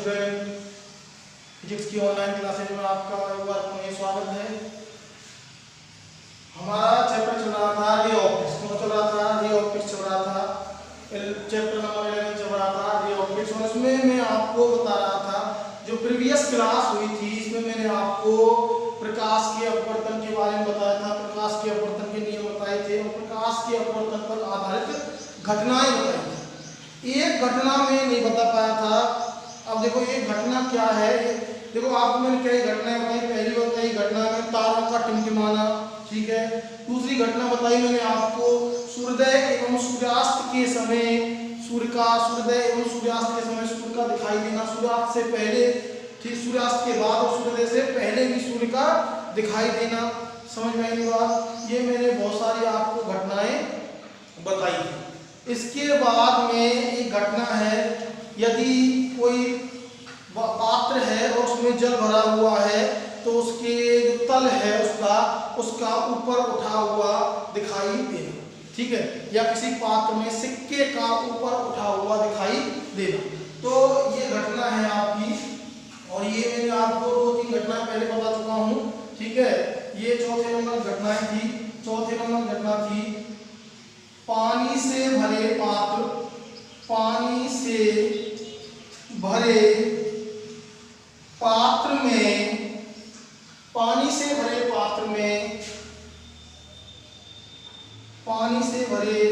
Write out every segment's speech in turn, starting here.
Student, physics की online classes में आपका एक बार पुनः स्वागत है। हमारा चैप्टर चल रहा था रे ऑप्टिक्स। कौन चल रहा था? रे ऑप्टिक्स चल रहा था। चैप्टर नंबर 11 चल रहा था रे ऑप्टिक्स। और इसमें मैं आपको बता रहा था जो प्रीवियस क्लास हुई थी, इसमें मैंने आपको प्रकाश के अपवर्तन के बारे में बताया था, प्रकाश के अपवर्तन के नियम बताए थे और प्रकाश के अपवर्तन पर आधारित घटनाएं बताई थी। एक घटना में नहीं बता पाया था। अब देखो ये घटना क्या है। देखो आपको मैंने कई घटनाएं बताई। पहली बताई घटना में तारों का टिमटिमाना, ठीक है। दूसरी घटना बताई मैंने आपको सूर्योदय एवं सूर्यास्त के समय सूर्योदय एवं सूर्यास्त के समय सूर्य का दिखाई देना, सूर्यास्त से पहले, ठीक, सूर्यास्त के बाद और सूर्योदय से पहले भी सूर्य का दिखाई देना। समझ में आई बात? ये मैंने बहुत सारी आपको घटनाएं बताई थी। इसके बाद में एक घटना है, यदि कोई पात्र है और उसमें जल भरा हुआ है तो उसके जो तल है उसका ऊपर उठा हुआ दिखाई देना, ठीक है। या किसी पात्र में सिक्के का ऊपर उठा हुआ दिखाई देना, तो ये घटना है आपकी। और ये मैंने आपको 2-3 घटना पहले बता चुका हूँ, ठीक है। ये चौथे नंबर घटनाएं थी। चौथे नंबर घटना थी पानी से भरे पात्र, पानी से भरे पात्र में, पानी से भरे पात्र में, पानी से भरे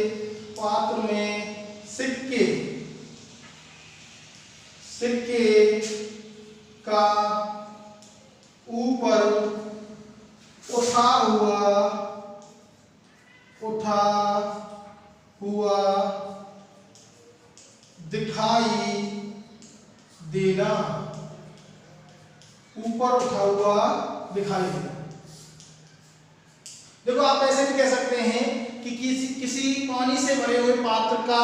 पात्र में सिक्के का ऊपर उठा हुआ दिखाई देना, ऊपर उठा हुआ दिखाई देना। देखो आप ऐसे भी कह सकते हैं कि किसी पानी से भरे हुए पात्र का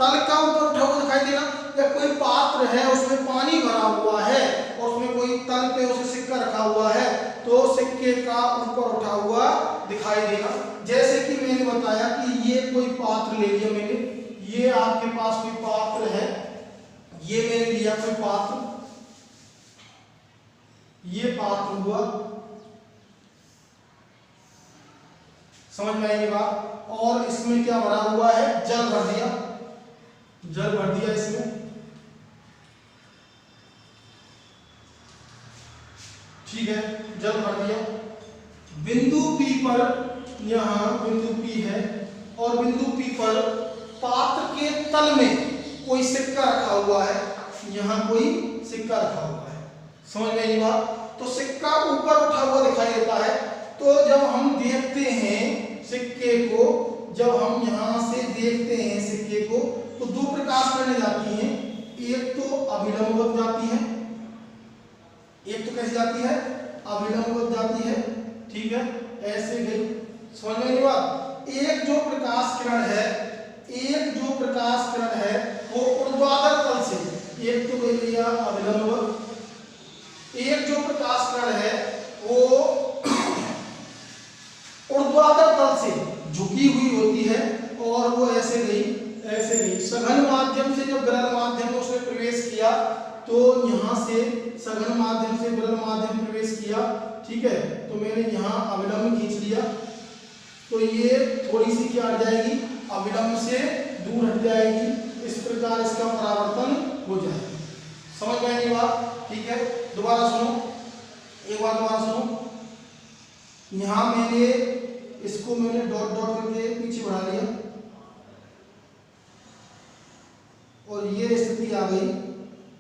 तल का ऊपर उठा हुआ दिखाई देना, या कोई पात्र है उसमें पानी भरा हुआ है और उसमें कोई तल पे उसे सिक्का रखा हुआ है तो सिक्के का ऊपर उठा हुआ दिखाई देना। जैसे कि मैंने बताया कि ये कोई पात्र ले लिया मैंने, ये आपके पास कोई पात्र है, ये मैंने लिया कोई पात्र, ये पात्र हुआ। समझ में आएगी बात? और इसमें क्या भरा हुआ है? जल भर दिया, जल भर दिया इसमें, ठीक है, जल भर दिया। बिंदु P पर, यहां बिंदु P है और बिंदु P पर पात्र के तल में कोई सिक्का रखा हुआ है, यहां कोई सिक्का रखा हुआ है। समझ में आई बात? तो सिक्का ऊपर उठा हुआ दिखाई देता है। तो जब हम देखते हैं सिक्के को, जब हम यहां से देखते हैं सिक्के को, तो दो प्रकाश किरणें जाती हैं। एक तो अभिलंबवत जाती है, एक तो कैसे जाती है? अभिलंबवत जाती है, ठीक है, ऐसे गई। समझ में आई बात? एक जो प्रकाश किरण है, एक जो प्रकाश किरण है वो ऊर्ध्वाधर तल से, एक तो ले लिया अभिलंबवत, एक जो प्रकाश किरण है वो ऊर्ध्वाधर तल से झुकी हुई होती है और वो ऐसे गई, ऐसे गई। सघन माध्यम से जब विरल माध्यम में उसने प्रवेश किया तो यहाँ से सघन माध्यम से विरल माध्यम प्रवेश किया, ठीक है। तो मैंने यहाँ अविलंब खींच लिया तो ये थोड़ी सी क्या हट जाएगी? अविलंब से दूर हट जाएगी। इस प्रकार इसका परावर्तन हो जाएगा। समझ में आई बात? ठीक है। दोबारा सुनो, एक बार दोबारा सुनो। यहाँ मैंने इसको डॉट डॉट करके पीछे बढ़ा लिया और ये स्थिति आ गई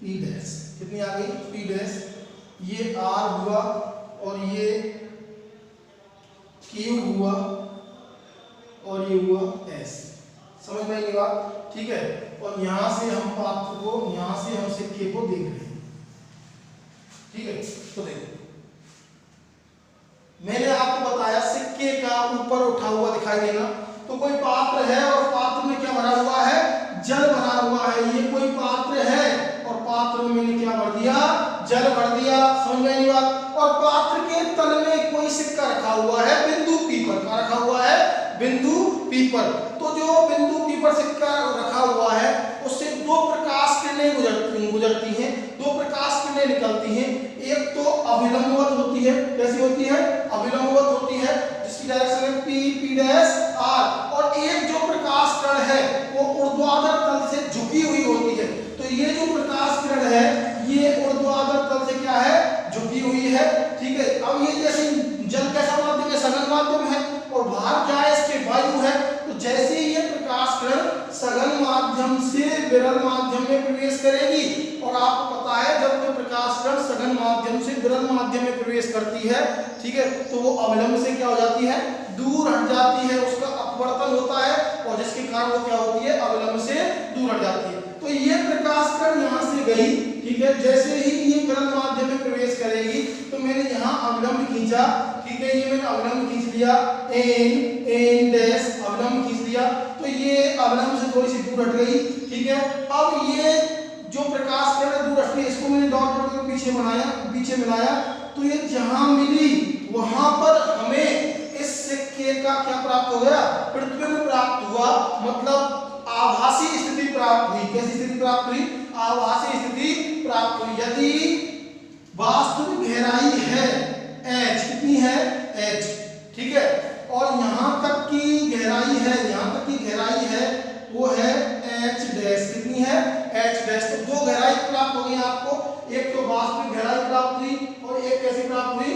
P डैश। कितनी आ गई? P dash. ये R हुआ और ये Q हुआ और ये हुआ S। समझ में आई बात? ठीक है। और यहां से हम पात्र को, यहां से हम सिक्के को देख रहे हैं, ठीक है। तो देखो मैंने आपको बताया सिक्के का ऊपर उठा हुआ दिखाई देना, तो कोई पात्र है और पात्र में क्या भरा हुआ है? जल भरा हुआ है। ये कोई पात्र है और पात्र में मैंने क्या भर दिया? जल भर दिया। समझ में आई बात? और पात्र के तल में कोई सिक्का रखा हुआ है बिंदु P पर। क्या रखा हुआ है? बिंदु P पर। तो जो बिंदु P पर सिक्का रखा हुआ है उससे दो प्रकाश किरणें गुजरती हैं। दो किरणें निकलती हैं, एक तो अभिलंबवत होती है, कैसी होती है, अभिलंबवत होती है, जिसकी डायरेक्शन है P P डैश R, और एक जो प्रकाश किरण है वो ऊर्ध्वाधर तल से झुकी हुई होती है। तो ये जो प्रकाश किरण है ये ऊर्ध्वाधर तल से क्या है, झुकी हुई है, ठीक है। अब ये जैसे जल कैसा माध्यम है, सघन माध्यम है, और बाहर क्या है, इसके वायु है, तो जैसे ही ये प्रकाश किरण सघन माध्यम से विरल माध्यम में प्रवेश करेगी, और आपको पता है जब कोई प्रकाश किरण सघन माध्यम से विरल माध्यम में प्रवेश करती है, ठीक है, तो वो अविलंब से क्या हो जाती है, दूर हट जाती है, उसका अपवर्तन होता है, और जिसके कारण वो क्या होती है, अविलंब से दूर हट जाती है। तो ये प्रकाश किरण यहाँ से गई, ठीक है, जैसे ही ये विरल माध्यम में प्रवेश करेगी तो मैंने यहाँ अविलंब खींचा, ठीक है, ये मैंने अविलंब खींच लिया, एन डैश अविलंब खींच लिया, तो ये अविलंब से थोड़ी सी दूर हट गई, ठीक है। अब ये जो प्रकाश किरण दूर हट गई, इसको मैंने डॉट डॉट के पीछे बनाया, पीछे मिलाया, तो ये जहां मिली वहां पर हमें इस सिक्के का क्या प्राप्त हो गया, प्रतिबिंब प्राप्त हुआ, मतलब आभासी स्थिति प्राप्त हुई। कैसी स्थिति प्राप्त हुई, आभासी स्थिति प्राप्त हुई। यदि वास्तविक गहराई है h, कितनी है h, ठीक है, और यहां तक की गहराई है, यहां तक की गहराई है वो है h डैश, कितनी है h डैश। तो दो गहराई प्राप्त हो गई आपको, एक तो वास्तविक गहराई प्राप्त हुई और एक कैसी प्राप्त हुई,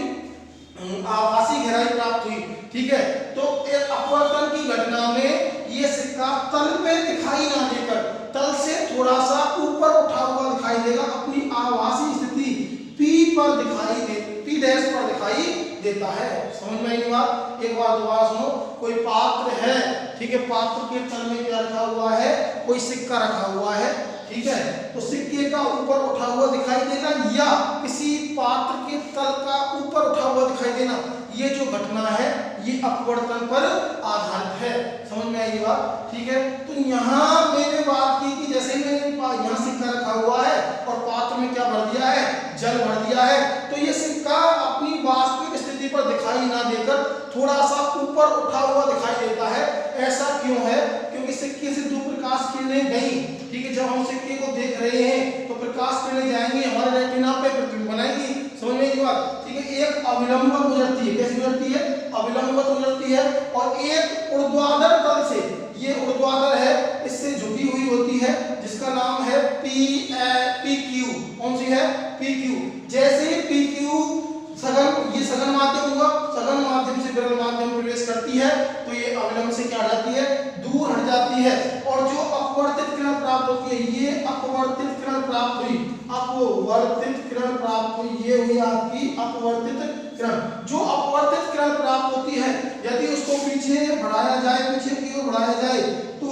आभासी गहराई प्राप्त हुई, ठीक है। तो एक अपवर्तन की घटना में ये सिक्का तल पे दिखाई ना देकर तल से थोड़ा सा ऊपर उठा हुआ दिखाई देगा, अपनी आभासी स्थिति P पर दिखाई दे, P डैश पर दिखाई देता है। समझ में आई बात, एक बार दोबारा सुनो, कोई पात्र है, ठीक है, पात्र के तल में क्या रखा हुआ है, कोई सिक्का रखा हुआ है, ठीक है, तो सिक्के का ऊपर उठा हुआ दिखाई देना या किसी पात्र के तल का ऊपर उठा हुआ दिखाई देना, ये जो घटना है ये अपवर्तन पर आधारित है। समझ में आई बात, ठीक है। तो यहाँ मैंने बात की कि जैसे मैंने यहाँ सिक्का रखा हुआ है और पात्र में क्या भर दिया है, जल भर दिया है, तो ये सिक्का अपनी वास्तविक स्थिति पर दिखाई ना देकर थोड़ा सा ऊपर उठा हुआ दिखाई देता है। ऐसा क्यों है, क्योंकि सिक्के से दो प्रकाश किरणें गई, ठीक है, जब हम सिक्के को देख रहे हैं तो प्रकाश किरणें जाएंगी हमारे रेटिना पे, प्रतिबिंब बनाएंगी। समझ में आई बात, ठीक है। एक अविलंबवत गुजरती है, कैसी गुजरती है, अविलंबवत गुजरती है, और एक ऊर्ध्वाधर तल से, ये ऊर्ध्वाधर है, इससे झुकी हुई होती है, जिसका नाम है PQ। कौन सी है, PQ। जैसे ही PQ सघन, ये सघन माध्यम हुआ, सघन माध्यम से विरल माध्यम में प्रवेश करती है, तो ये अविलंब से क्या जाती है, दूर हट जाती है, और जो अपवर्तित किरण प्राप्त होती है, ये अपवर्तित किरण प्राप्त हुई, अपवर्तित किरण प्राप्त हुई, ये हुई आपकी अपवर्तित किरण। जो अपवर्तित किरण प्राप्त होती है, यदि उसको पीछे बढ़ाया जाए, पीछे की ओर बढ़ाया जाए, तो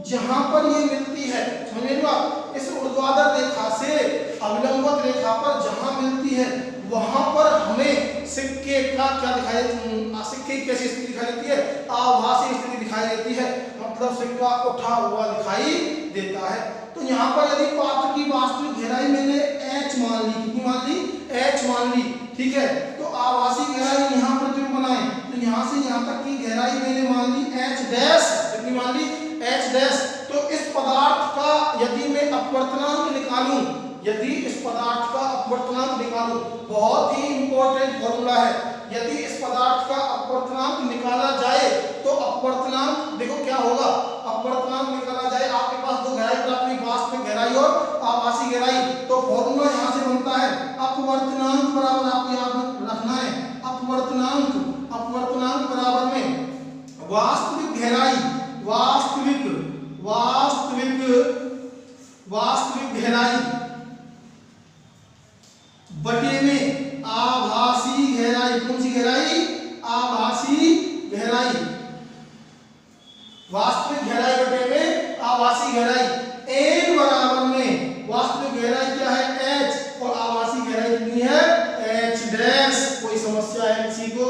जहां पर ये मिलती है, समझ लो आप, इस ऊर्ध्वाधर रेखा से अविलंबवत रेखा पर जहां मिलती है वहां पर हमें सिक्के का क्या दिखाई, सिक्के की कैसी स्थिति दिखाई देती है, आभासी स्थिति दिखाई देती है, मतलब सिक्का उठा हुआ दिखाई देता है। तो यहाँ पर यदि पात्र की वास्तविक गहराई मैंने h मान ली, कितनी मान ली, h मान ली, ठीक है, तो आभासी गहराई यहाँ पर जो बनाए, तो यहाँ से यहाँ तक की गहराई मैंने मान ली h डैश, कितनी मान ली, h डैश। तो इस पदार्थ का यदि मैं अपवर्तनांक निकालूं, यदि इस पदार्थ का अपवर्तनांक निकालूं, बहुत ही इंपॉर्टेंट फॉर्मूला है, यदि इस पदार्थ का अपवर्तनांक निकाला जाए तो अपवर्तनांक देखो क्या होगा, अपवर्तनांक निकाला जाए, आपके पास दो गहराई प्राप्त हुई, वास्तविक गहराई और आभासी गहराई, तो फॉर्मूला यहां से बनता है अपवर्तनांक बराबर, आपको याद रखना है, अपवर्तनांक, अपवर्तनांक बराबर में वास्तविक गहराई, वास्तविक गहराई बटे में आभासी गहराई। कौन सी गहराई, आभासी गहराई, वास्तविक गहराई बटे में आभासी गहराई, n बराबर में वास्तविक गहराई क्या है h, और आभासी गहराई कितनी है h डैश। कोई समस्या है किसी को,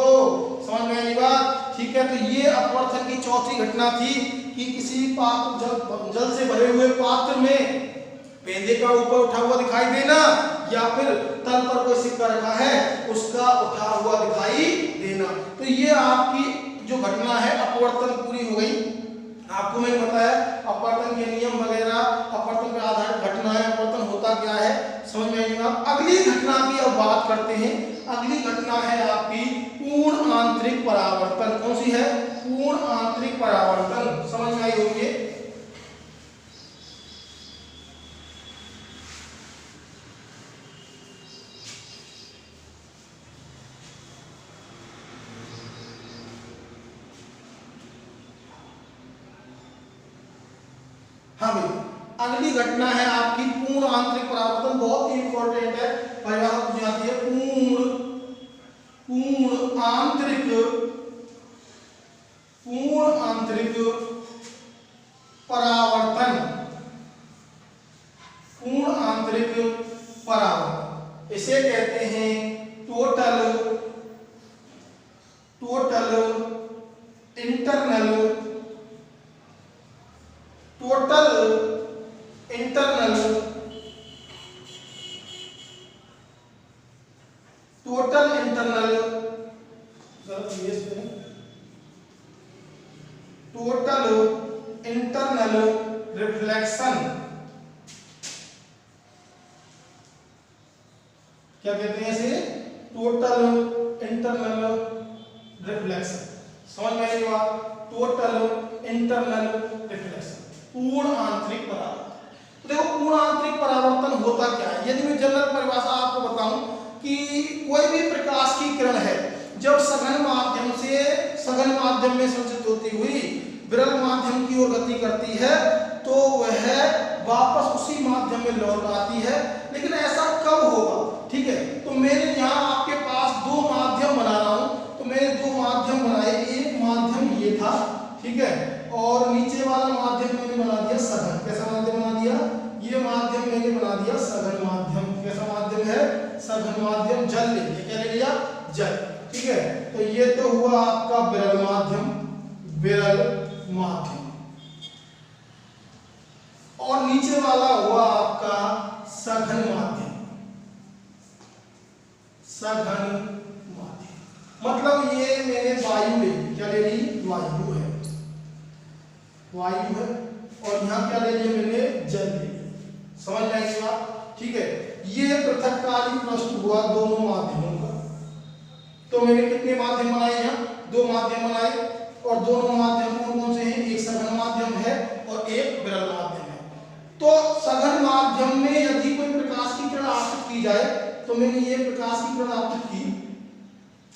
समझ में आई बात, ठीक है। तो ये अपवर्तन की चौथी घटना थी कि किसी पात्र, जल से भरे हुए पात्र में पेंदे का ऊपर उठा हुआ दिखाई देना, या फिर तल पर कोई सिक्का रखा है उसका उठा हुआ दिखाई देना। तो ये आपकी जो घटना है अपवर्तन पूरी हो गई। आपको मैंने बताया अपवर्तन के नियम वगैरह, अपवर्तन पर आधारित घटना है, अपवर्तन होता क्या है, समझ में आएगी बात। अगली घटना की अब बात करते हैं। अगली घटना है आपकी पूर्ण आंतरिक परावर्तन। कौन सी है? पूर्ण आंतरिक परावर्तन। समझ में आई होगी। हाँ भाई, अगली घटना है आपकी पूर्ण आंतरिक परावर्तन। बहुत ही इंपॉर्टेंट है, परिभाषा पूछी जाती है। पूर्ण आंतरिक परावर्तन। पूर्ण आंतरिक परावर्तन इसे कहते हैं टोटल इंटरनल रिफ्लेक्शन। क्या कहते हैं इसे? Total internal reflection. समझ में आई बात? टोटल इंटरनल रिफ्लेक्शन, पूर्ण आंतरिक परावर्तन। तो देखो पूर्ण आंतरिक परावर्तन होता क्या है? यदि मैं जनरल परिभाषा आपको बताऊं कि कोई भी प्रकाश की किरण है जब सघन माध्यम में संचित होती हुई विरल माध्यम की ओर गति करती है तो वह वापस उसी माध्यम में लौट आती है। लेकिन ऐसा कब होगा? ठीक है, तो मैंने यहाँ आपके पास दो माध्यम बना रहा हूं। तो मैंने दो माध्यम बनाए। एक माध्यम ये था, ठीक है, और नीचे वाला माध्यम मैंने बना दिया सघन। कैसा माध्यम बना दिया? ये माध्यम मैंने बना दिया सघन माध्यम। कैसा माध्यम है? सघन माध्यम। जल ले लिया। क्या ले लिया? जल। ठीक है, तो ये तो हुआ आपका विरल माध्यम, और नीचे वाला हुआ आपका सघन माध्यम। मतलब ये मैंने वायु ले ली। क्या ले ली? वायु है। और यहाँ क्या ले लिया मैंने? जल ले लिया। समझ में आएगी बात? ठीक है, ये पृथक्कारी प्रश्न हुआ दोनों माध्यमों का। तो मैंने कितने माध्यम बनाए? यहाँ दो माध्यम बनाए, और दोनों माध्यम कौन से हैं? एक सघन माध्यम है और एक विरल माध्यम है। तो सघन माध्यम में यदि कोई प्रकाश की किरण आपतित की जाए, तो मैंने ये प्रकाश की किरण आपतित की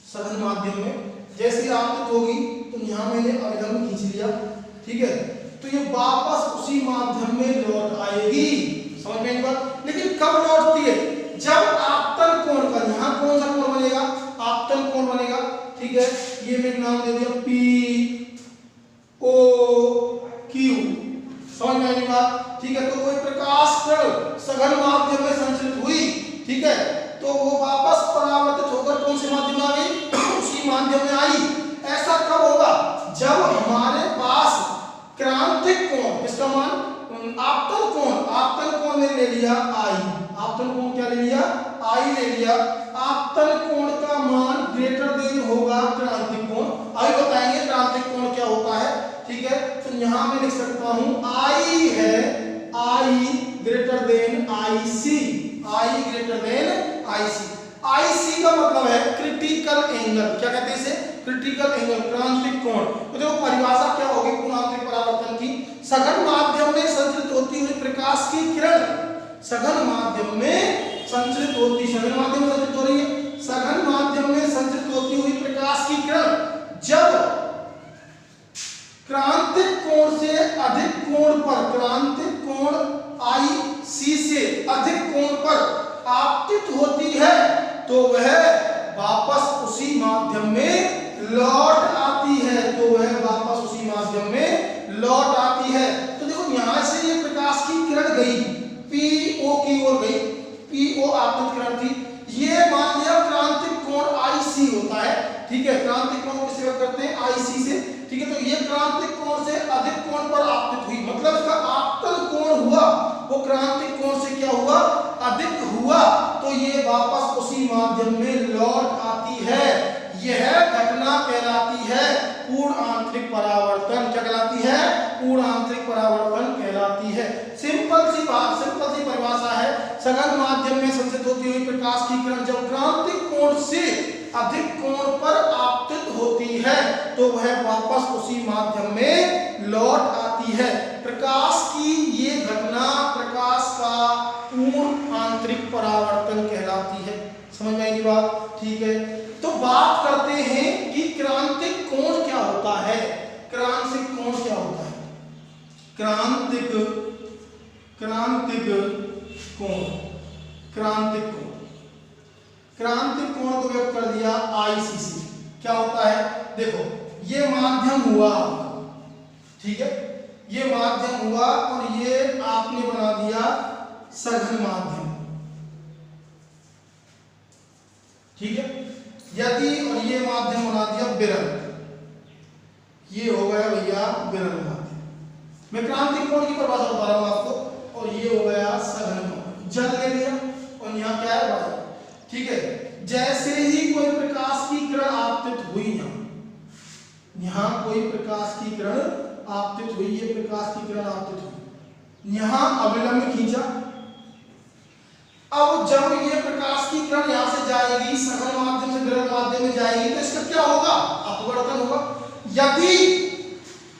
सघन माध्यम में। जैसे आपतित होगी तो यहाँ मैंने अभिलंब खींच लिया। ठीक है, तो ये वापस उसी माध्यम में लौट आएगी। समझ में आई बात? लेकिन कब लौटती है? जब आपतन कोण का, यहाँ कौन सा कोण बनेगा? आपतन कोण बनेगा। ठीक है, ये मैंने नाम दे दिया POQ। समझ में आई बात? ठीक है, तो कोई प्रकाश किरण सघन माध्यम में संचरित हुई, ठीक है, तो वो वापस परावर्तित होकर कौन से माध्यम में आ गई? उसी माध्यम में आई। ऐसा कब होगा? जब हमारे पास क्रांतिक कोण, इसका मान आपतन कोण ने ले लिया I। आपतन कोण क्या ले लिया? I ले लिया। आपतन कोण का मान ग्रेटर देन होगा क्रांतिक कोण। अभी बताएंगे क्रांतिक कोण क्या होता है। ठीक है, तो यहां मैं लिख सकता हूं I है, I greater than IC। I greater than IC। IC का मतलब है क्रिटिकल एंगल। क्या कहते हैं इसे? क्रिटिकल एंगल, क्रांतिक कोण। तो देखो परिभाषा क्या होगी पूर्ण आंतरिक परावर्तन की? सघन माध्यम में संचरित होती हुई प्रकाश की किरण, सघन माध्यम में संचरित होती, सघन माध्यम में संचरित हो रही है, सघन माध्यम में संचरित होती हुई प्रकाश की किरण जब क्रांतिक कोण से अधिक कोण पर, क्रांतिक कोण IC से अधिक कोण पर आपतित होती है तो वह वापस उसी माध्यम में लौट आती है। तो वह वापस उसी माध्यम में लौट आती है। तो देखो यहां से ये प्रकाश की किरण गई, PO की ओर गई, PO आपतित किरण थी। ये मान लिया क्रांतिक कोण IC होता है। ठीक है, क्रांतिक कोण किससे व्यक्त करते हैं? IC से। ठीक है, तो ये क्रांतिक कोण से अधिक कोण पर आपतित हुई, मतलब इसका आपतन कोण हुआ वो क्रांतिक कोण से क्या हुआ? अधिक हुआ। तो ये वापस उसी माध्यम में लौट आती है। यह घटना कहलाती है पूर्ण आंतरिक परावर्तन। क्या कहलाती है? पूर्ण आंतरिक परावर्तन कहलाती है। सिंपल सी परिभाषा है। सघन माध्यम में संचित होती हुई प्रकाश की किरण जब क्रांतिक कोण से अधिक कोण पर आपतित होती है तो वह वापस उसी माध्यम में लौट आती है। प्रकाश की ये घटना प्रकाश का पूर्ण आंतरिक परावर्तन कहलाती है। समझ में आई बात? ठीक है, तो बात करते हैं कि क्रांतिक कोण क्या होता है। क्रांतिक कोण क्या होता है? क्रांतिक कोण, क्रांतिक कोण, क्रांतिक कोण को व्यक्त कर दिया IC से। क्या होता है? देखो ये माध्यम हुआ, ठीक है, ये माध्यम हुआ और ये आपने बना दिया सघन माध्यम, ठीक है। यदि और ये माध्यम बना दिया विरल, ये हो गया भैया विरल माध्यम। मैं क्रांतिक कोण की परिभाषा बता रहा हूं आपको। और ये हो गया सघन कोण, जल ले लिया और यहाँ क्या है वायु, ठीक है। जैसे ही कोई प्रकाश की किरण आपतित हुई, यहाँ कोई प्रकाश की किरण आपतित हुई, ये प्रकाश की किरण आपतित हुई, यहाँ अविलंब खींचा। अब जब ये प्रकाश की किरण यहाँ से जाएगी सघन माध्यम से विरल माध्यम में जाएगी तो इसका क्या होगा? अपवर्तन होगा। यदि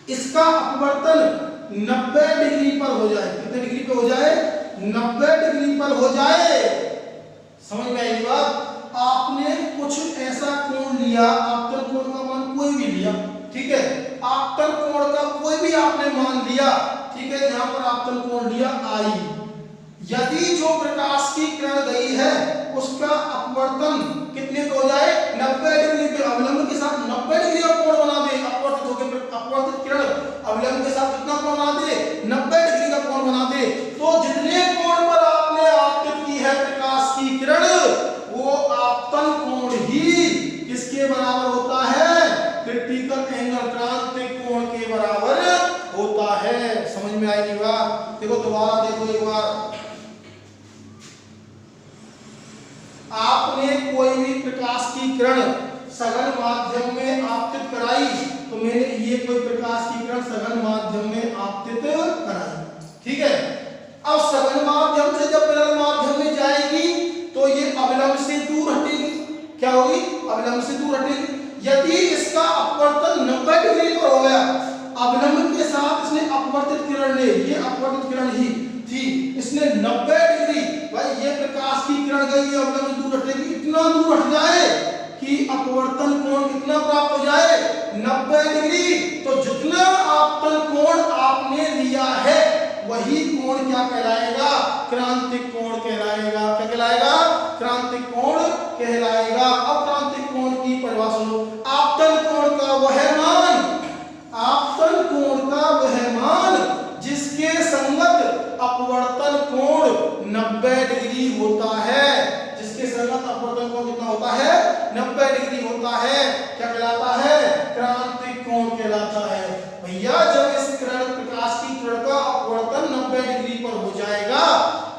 इसका अपवर्तन 90 डिग्री पर हो जाए, कितने डिग्री पे हो जाए? 90 डिग्री पर हो जाए। समझ में आई बात? आपने कुछ ऐसा कोण लिया, आपतन कोण का मान कोई भी लिया, ठीक है, आपतन कोण का कोई भी आपने मान लिया, ठीक है, यहां पर आपतन कोण लिया I। यदि जो प्रकाश की किरण गई है उसका अपवर्तन कितने पे हो जाए? 90 डिग्री पे, अवलंब के साथ 90 डिग्री का कोण बना दे, अपवर्तित होकर अपवर्तित किरण अवलंब के साथ कितना कोण बना दे? 90 डिग्री का कोण बना दे। तो जितने कोण पर आपने आपतित की है प्रकाश की किरण, वो आपतन कोण ही किसके बराबर होता है? क्रिटिकल एंगल, क्रांतिक कोण के बराबर होता है। समझ में आई नहीं बात? देखो दोबारा देखो एक बार, आपने कोई भी प्रकाश की किरण सघन माध्यम में आपतित कराई, तो मैंने ये कोई प्रकाश की किरण सघन माध्यम में आपतित कराई, ठीक है। अब सघन माध्यम से जब विरल माध्यम में जाएगी तो ये अविलंब से दूर हटेगी। क्या होगी? अविलंब से दूर हटेगी। यदि इसका अपवर्तन 90 डिग्री पर हो गया, अविलंब के साथ इसने अपवर्तित किरण ले, ये अपवर्तित किरण ही थी, इसने 90 डिग्री, भाई ये प्रकाश की किरण गई है अविलंब से दूर हटेगी, इतना दूर हट जाए कि अपवर्तन कोण कितना प्राप्त हो जाए? 90 डिग्री। तो जितना आपतन कोण आपने लिया है वही कोण क्या कहलाएगा? क्रांतिक कोण कहलाएगा। क्या कहलाएगा? क्रांतिक कोण कहलाएगा। अब क्रांतिक कोण की परिभाषा लो। आपतन कोण का वह मान, आपतन कोण का वह मान जिसके संगत अपवर्तन कोण 90 डिग्री होता है। जिसके संगत अपवर्तन कोण कितना होता है? 90 डिग्री होता है। क्या कहलाता है? क्रांतिक कोण कहलाता है। भैया जब इस किरण प्रकाश की किरण का अपवर्तन 90 डिग्री पर हो जाएगा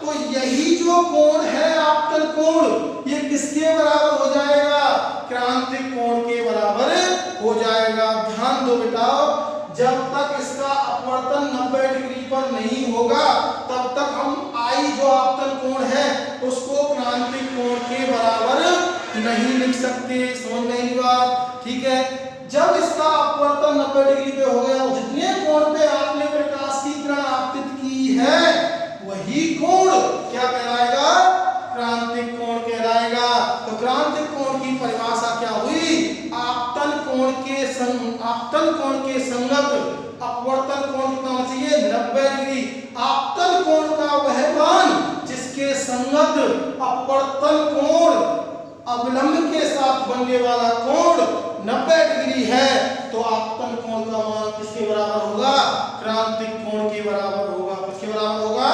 तो यही जो कोण है आपतन कोण, ये किसके बराबर हो जाएगा? क्रांतिक कोण के बराबर हो जाएगा। ध्यान दो बेटा, जब तक इसका अपवर्तन 90 डिग्री पर नहीं होगा तब तक हम I जो आपतन कोण है उसको क्रांतिक कोण के बराबर नहीं लिख सकते। समझ में आई बात? ठीक है। जब इसका अपवर्तन 90 डिग्री पे हो गया, जितने कोण पे आपने प्रकाश की किरण आपतित की है वही कोण क्या कहलाएगा? क्रांतिक कोण कहलाएगा। तो क्रांतिक कोण की परिभाषा क्या हुई? आपतन कोण के संगत अपवर्तन कोण कितना होना चाहिए? 90 डिग्री। आपतन कोण का वह मान जिसके संगत अपवर्तन कोण अविलंब के साथ बनने वाला कोण 90 डिग्री है, तो आपतन कोण का मान किसके बराबर होगा? क्रांतिक कोण के बराबर होगा। किसके बराबर होगा?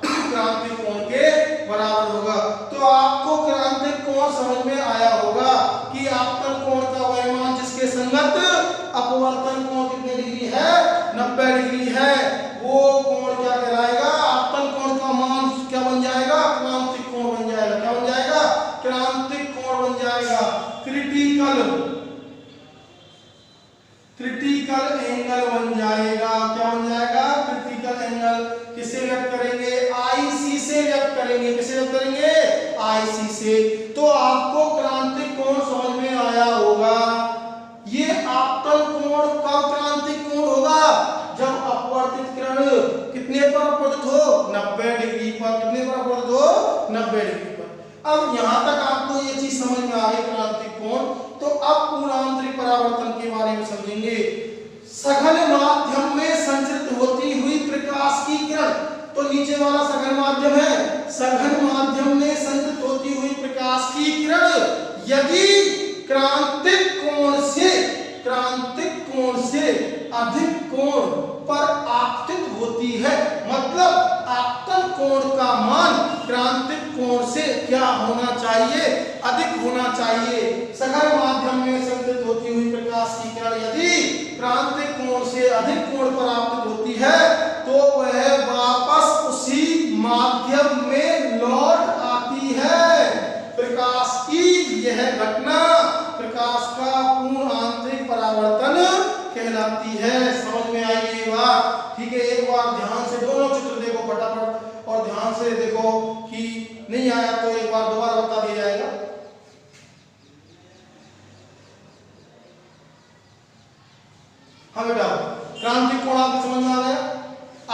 क्रांतिक कोण के बराबर होगा। तो आपको क्रांतिक कोण समझ में आया होगा कि आपतन कोण का वह मान जिसके संगत अपवर्तन कोण कितने डिग्री है? 90 डिग्री है। वो कोण क्या कहलाएगा? आपतन कोण का मान क्या बन जाएगा? क्रांतिक कोण बन जाएगा। क्या बन जाएगा? क्रांतिक कोण बन जाएगा। क्रिटिकल एंगल बन जाएगा। क्या बन जाएगा? Critical angle. किसे व्यक्त करेंगे? IC से व्यक्त करेंगे। किसे व्यक्त करेंगे? आईसी से, तो आपको क्रांतिक कोण समझ में आया होगा। ये आपतन कोण कब क्रांतिक कोण होगा? जब अपवर्तित किरण कितने पर अपवर्तित हो? 90 डिग्री पर। कितने पर अपवर्तित हो? 90 डिग्री पर। अब यहां तक आपको ये चीज समझ में आ गई क्रांतिक कोण। तो अब पूर्ण आंतरिक परावर्तन के बारे में समझेंगे। सघन माध्यम में संचरित होती हुई प्रकाश की किरण, तो नीचे वाला सघन माध्यम है। सघन माध्यम में संचरित होती हुई प्रकाश की किरण यदि क्रांतिक कोण से अधिक कोण पर आपतित होती है, मतलब आपतन कोण का मान क्रांतिक कोण से क्या होना चाहिए? अधिक होना चाहिए। सघन माध्यम में संचरित होती हुई प्रकाश की किरण यदि क्रांतिक कोण से अधिक कोण पर आपतित होती है, तो वह वापस उसी माध्यम में लौट आती है। प्रकाश की यह घटना प्रकाश का पूर्ण आंतरिक परावर्तन कहलाती है। समझ में आई ये बात? ठीक है, एक बार ध्यान से दोनों चित्र देखो फटाफट, और ध्यान से देखो कि नहीं आया तो एक बार दोबारा बता दिया जाएगा। हाँ बेटा, क्रांतिक कोण आपको समझ में आ गया।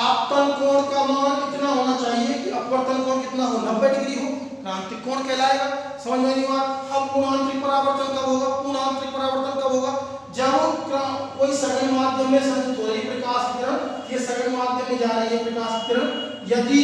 आपतन कोण का मान इतना होना चाहिए कि अपवर्तन कोण कितना हो? 90 डिग्री हो, क्रांतिक कोण कहलाएगा। समझ में नहीं बात? अब पूर्ण आंतरिक परावर्तन कब होगा? पूर्ण आंतरिक परावर्तन कब होगा? जब कोई सघन माध्यम में संचरित हो रही प्रकाश की किरण, ये सघन माध्यम में जा रही है प्रकाश की किरण, यदि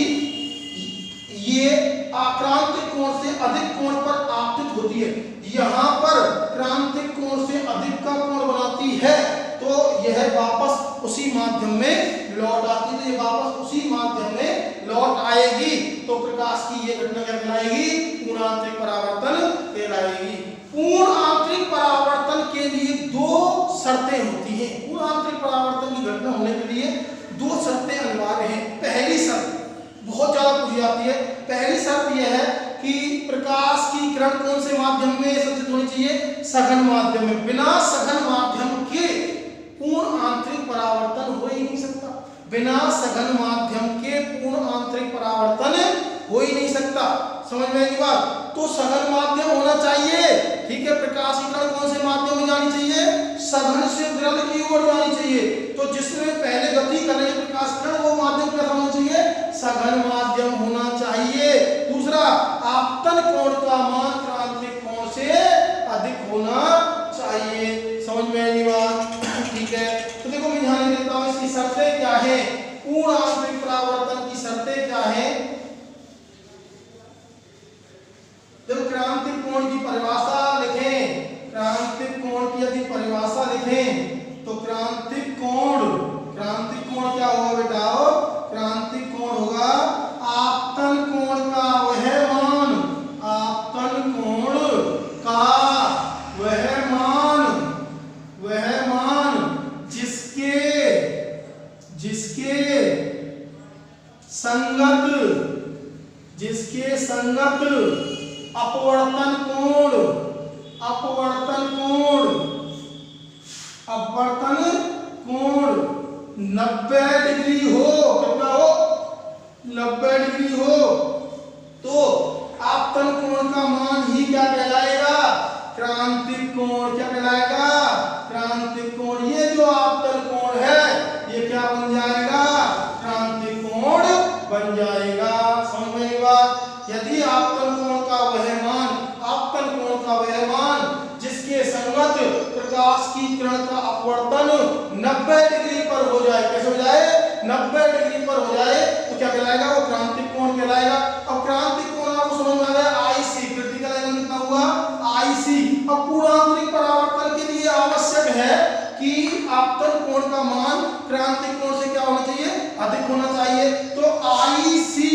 ये आक्रांतिक कोण से अधिक कोण पर आपतित होती है, यहाँ पर क्रांतिक कोण से अधिक का कोण बनाती है, तो यह वापस उसी माध्यम में लौट आती है। ये वापस उसी माध्यम में लौट आएगी, तो प्रकाश की ये घटना क्या कहलाएगी? पूर्ण आंतरिक परावर्तन कहलाएगी। पूर्ण आंतरिक परावर्तन के लिए दो शर्तें होती हैं। पूर्ण आंतरिक परावर्तन की घटना होने के लिए दो शर्तें अनिवार्य हैं। पहली शर्त बहुत ज्यादा पूछी जाती है। पहली शर्त यह है कि प्रकाश की किरण कौन से माध्यम में संचरित होनी चाहिए? सघन माध्यम में। बिना सघन माध्यम के पूर्ण आंतरिक परावर्तन हो ही नहीं सकता। बिना सघन माध्यम के पूर्ण आंतरिक परावर्तन हो ही नहीं सकता। समझ में आई बात? तो सघन माध्यम होना चाहिए। ठीक है, प्रकाश की किरण कौन से माध्यम में जानी चाहिए? सघन से विरल की ओर जानी चाहिए। तो जिसमें पहले गति कर रही है प्रकाश की किरण, वो माध्यम क्या होना चाहिए? सघन माध्यम होना चाहिए। दूसरा, आपतन कोण का मान क्रांतिक कोण से अधिक होना चाहिए। समझ में आई बात? ठीक है, तो देखो मैं ध्यान देता हूं इसकी शर्तें क्या है। पूर्ण आंतरिक परावर्तन की शर्तें क्या है? देखो, क्रांतिक कोण की परिभाषा लिखें। क्रांतिक कोण की यदि परिभाषा लिखें तो क्रांतिक कोण क्या होगा बेटा? क्रांतिक कोण होगा आपतन कोण का वह मान, आपतन कोण का वह मान जिसके संगत अपवर्तन कोण 90 डिग्री हो। कितना हो? 90 डिग्री हो, तो आपतन कोण का मान ही क्या कहलाएगा? क्रांतिक कोण। क्या कहलाएगा? क्रांतिक कोण। ये जो आपतन कोण है ये क्या बन जाएगा? क्रांतिक कोण बन जाएगा। समझ में आई बात? यदि आपतन कोण का वह मान जिसके संगत प्रकाश की किरण का अपवर्तन 90 डिग्री पर हो जाए। कैसे हो जाए? 90 डिग्री पर हो जाए, तो क्या कहलाएगा? वो क्रांतिक कोण कहलाएगा। अब क्रांतिक कोण आपको समझ में आ गया? आईसी। क्रिटिकल एंगल कितना हुआ? आईसी। अब पूर्ण आंतरिक परावर्तन के लिए आवश्यक है कि आपतन कोण का मान क्रांतिक कोण से क्या होना चाहिए? अधिक होना चाहिए। तो आईसी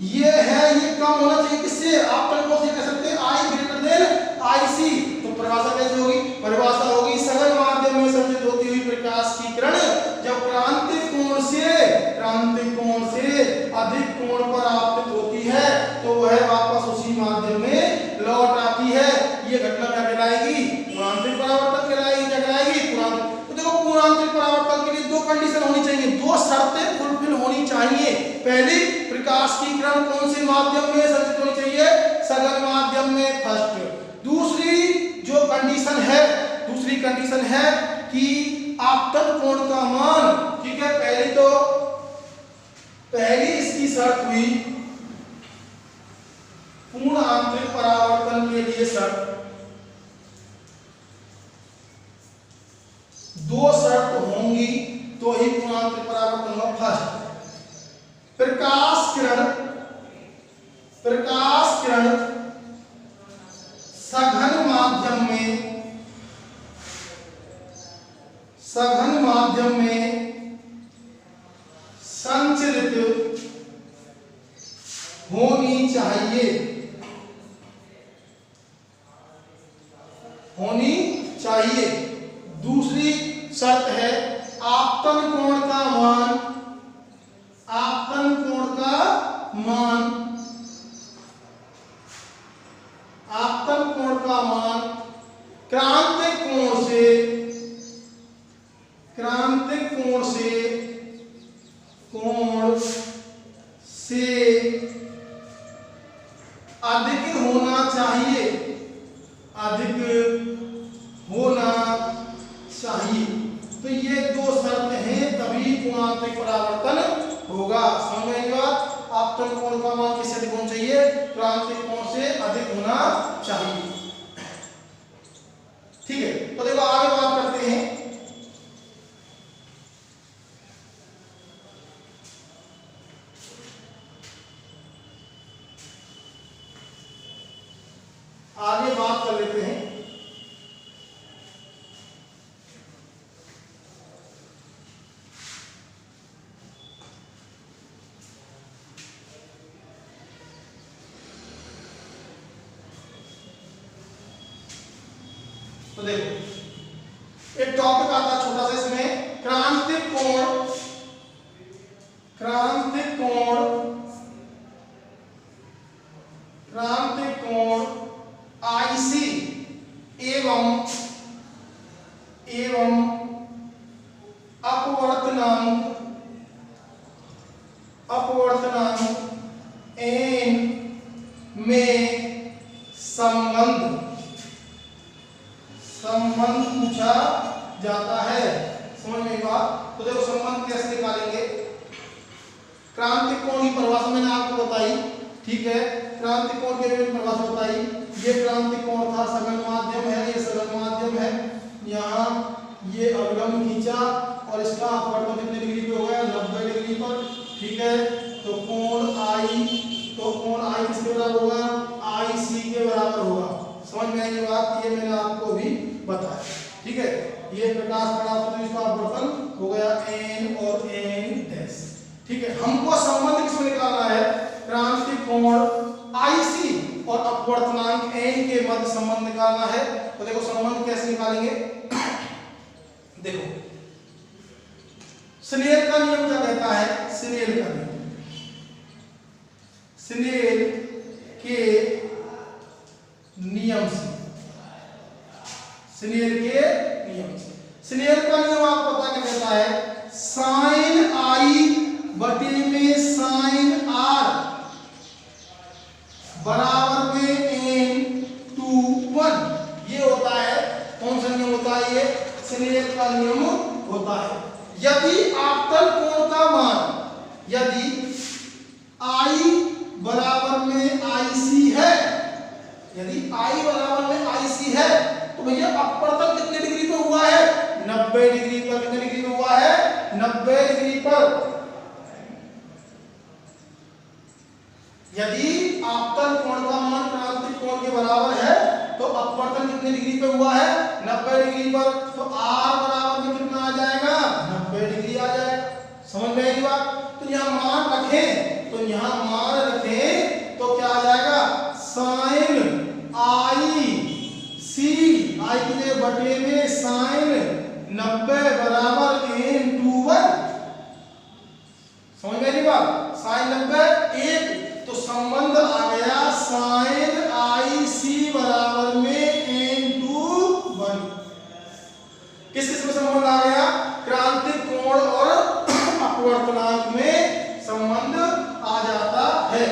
ये है, ये कम होना चाहिए। किससे? आपतन कोण से कह सकते हैं आई ग्रेटर देन आईसी। तो परिभाषा कैसे होगी? परिभाषा होगी सघन माध्यम में संचरित होती हुई प्रकाश की किरण जब क्रांतिक कोण से अधिक कोण पर आपतित होती है, तो वह वापस उसी माध्यम में लौट आती है। ये घटना क्या कहलाएगी? पूर्णांतरिक परावर्तन कहलाएगी। क्या कहलाएगी? तो देखो, पूर्णांतरिक परावर्तन के लिए दो कंडीशन होनी चाहिए, दो शर्तें फुलफिल होनी चाहिए। पहली, प्रकाश की किरण कौन से माध्यम में संचरित होनी चाहिए? सघन कंडीशन है कि आपतन कोण का मान, ठीक है, पहली इसकी शर्त हुई पूर्ण आंतरिक परावर्तन के लिए शर्त, दो शर्त होंगी तो ही पूर्ण आंतरिक परावर्तन होगा। फर्स्ट, प्रकाश किरण सघन माध्यम में संचरित होनी चाहिए। दूसरी शर्त है आपतन कोण का मान क्रांतिक कोण से अधिक होना चाहिए। तो ये दो शर्त हैं, तभी पूर्णांतरिक परावर्तन होगा। समझ में आई बात? आपतन कोण का मान किससे अधिक होना चाहिए? क्रांतिक कोण से अधिक होना चाहिए। ठीक है, तो देखो आगे बात करते हैं। आगे बात कर लेते हैं तो देखो एक टॉपिक आता है छोटा सा इसमें, क्रांतिक कोण आईसी एवं अपवर्तनांक एन में संबंध पूछा जाता है। समझ में बात? तो देखो संबंध कैसे निकालेंगे। क्रांतिक कोण की परिभाषा मैंने आपको बताई, ठीक है, क्रांतिक कोण के लिए परिभाषा बताई। ये क्रांतिक कोण था, सघन माध्यम है, ये सघन माध्यम है, यहाँ ये अवलंब खींचा और इसका अपवर्तन कितने डिग्री पे हो गया? 90 डिग्री पर, ठीक है। तो कोण आई किसके बराबर होगा? आई सी के बराबर होगा। समझ में आई बात? ये मैंने आपको भी बताया, ठीक है। ये प्रकाश परावर्तन इसका अपवर्तन हो गया n और n डैश, ठीक है। हमको संबंध किसमें निकालना है? क्रांतिक कोण आईसी और अपवर्तनांक n के मध्य संबंध निकालना है। तो देखो संबंध कैसे निकालेंगे। देखो स्नेल का नियम क्या कहता है? स्नेल का नियम, स्नेल के नियम से, स्नेल का नियम आपको पता क्या कहता है? साइन आई बटे में साइन आर बराबर में n/1। ये होता है, कौन सा नियम होता है? ये स्नेल का नियम होता है। यदि आपतन कोण का मान, यदि I बराबर में IC है, यदि I बराबर में IC है, तो भैया अपवर्तन कितने डिग्री पे हुआ है? 90 डिग्री पर। कितने डिग्री पे हुआ है? 90 डिग्री पर। यदि आपतन कोण का मान क्रांतिक कोण के बराबर है, तो अपवर्तन कितने डिग्री पे हुआ है? 90 डिग्री पर। तो R बराबर में कितना आ जाएगा? 90 डिग्री आ जाएगा। समझ में आई बात? तो यहाँ मान रखें, तो क्या आ जाएगा? साइन आई सी, आई की जगह बटे में साइन 90 बराबर n/1। समझ में आई बात? साइन 90 1, तो संबंध आ गया साइन आई सी बराबर में n/1। किस किस में संबंध आ गया? क्रांतिक कोण और अपवर्तनांक में संबंध आ जाता है।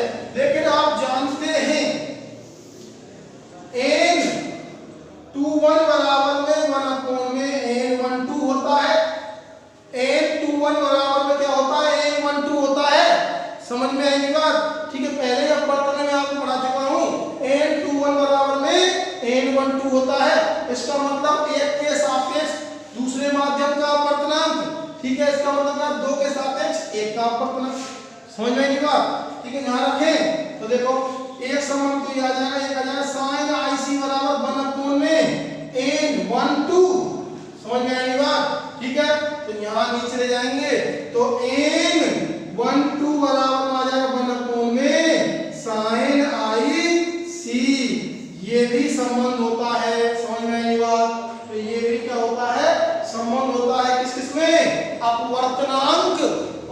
1/2 होता है। इसका मतलब एक के सापेक्ष दूसरे माध्यम का अपवर्तनांक, ठीक है, इसका मतलब 2 के सापेक्ष 1 का अपवर्तनांक। समझ में नहीं बात, ठीक है, ध्यान रखें। तो देखो एक संबंध तो ये आ जाएगा, एक आ जाएगा sin IC बराबर 1/n (1 2), समझ में आएगी बात, ठीक है। तो यहाँ नीचे ले जाएंगे तो n(1 2) बराबर आ जाएगा 1/n sin IC, ये भी संबंध होता है, समझ में आएगी बात। तो ये भी क्या होता है, संबंध होता है किस किस में, अपवर्तनांक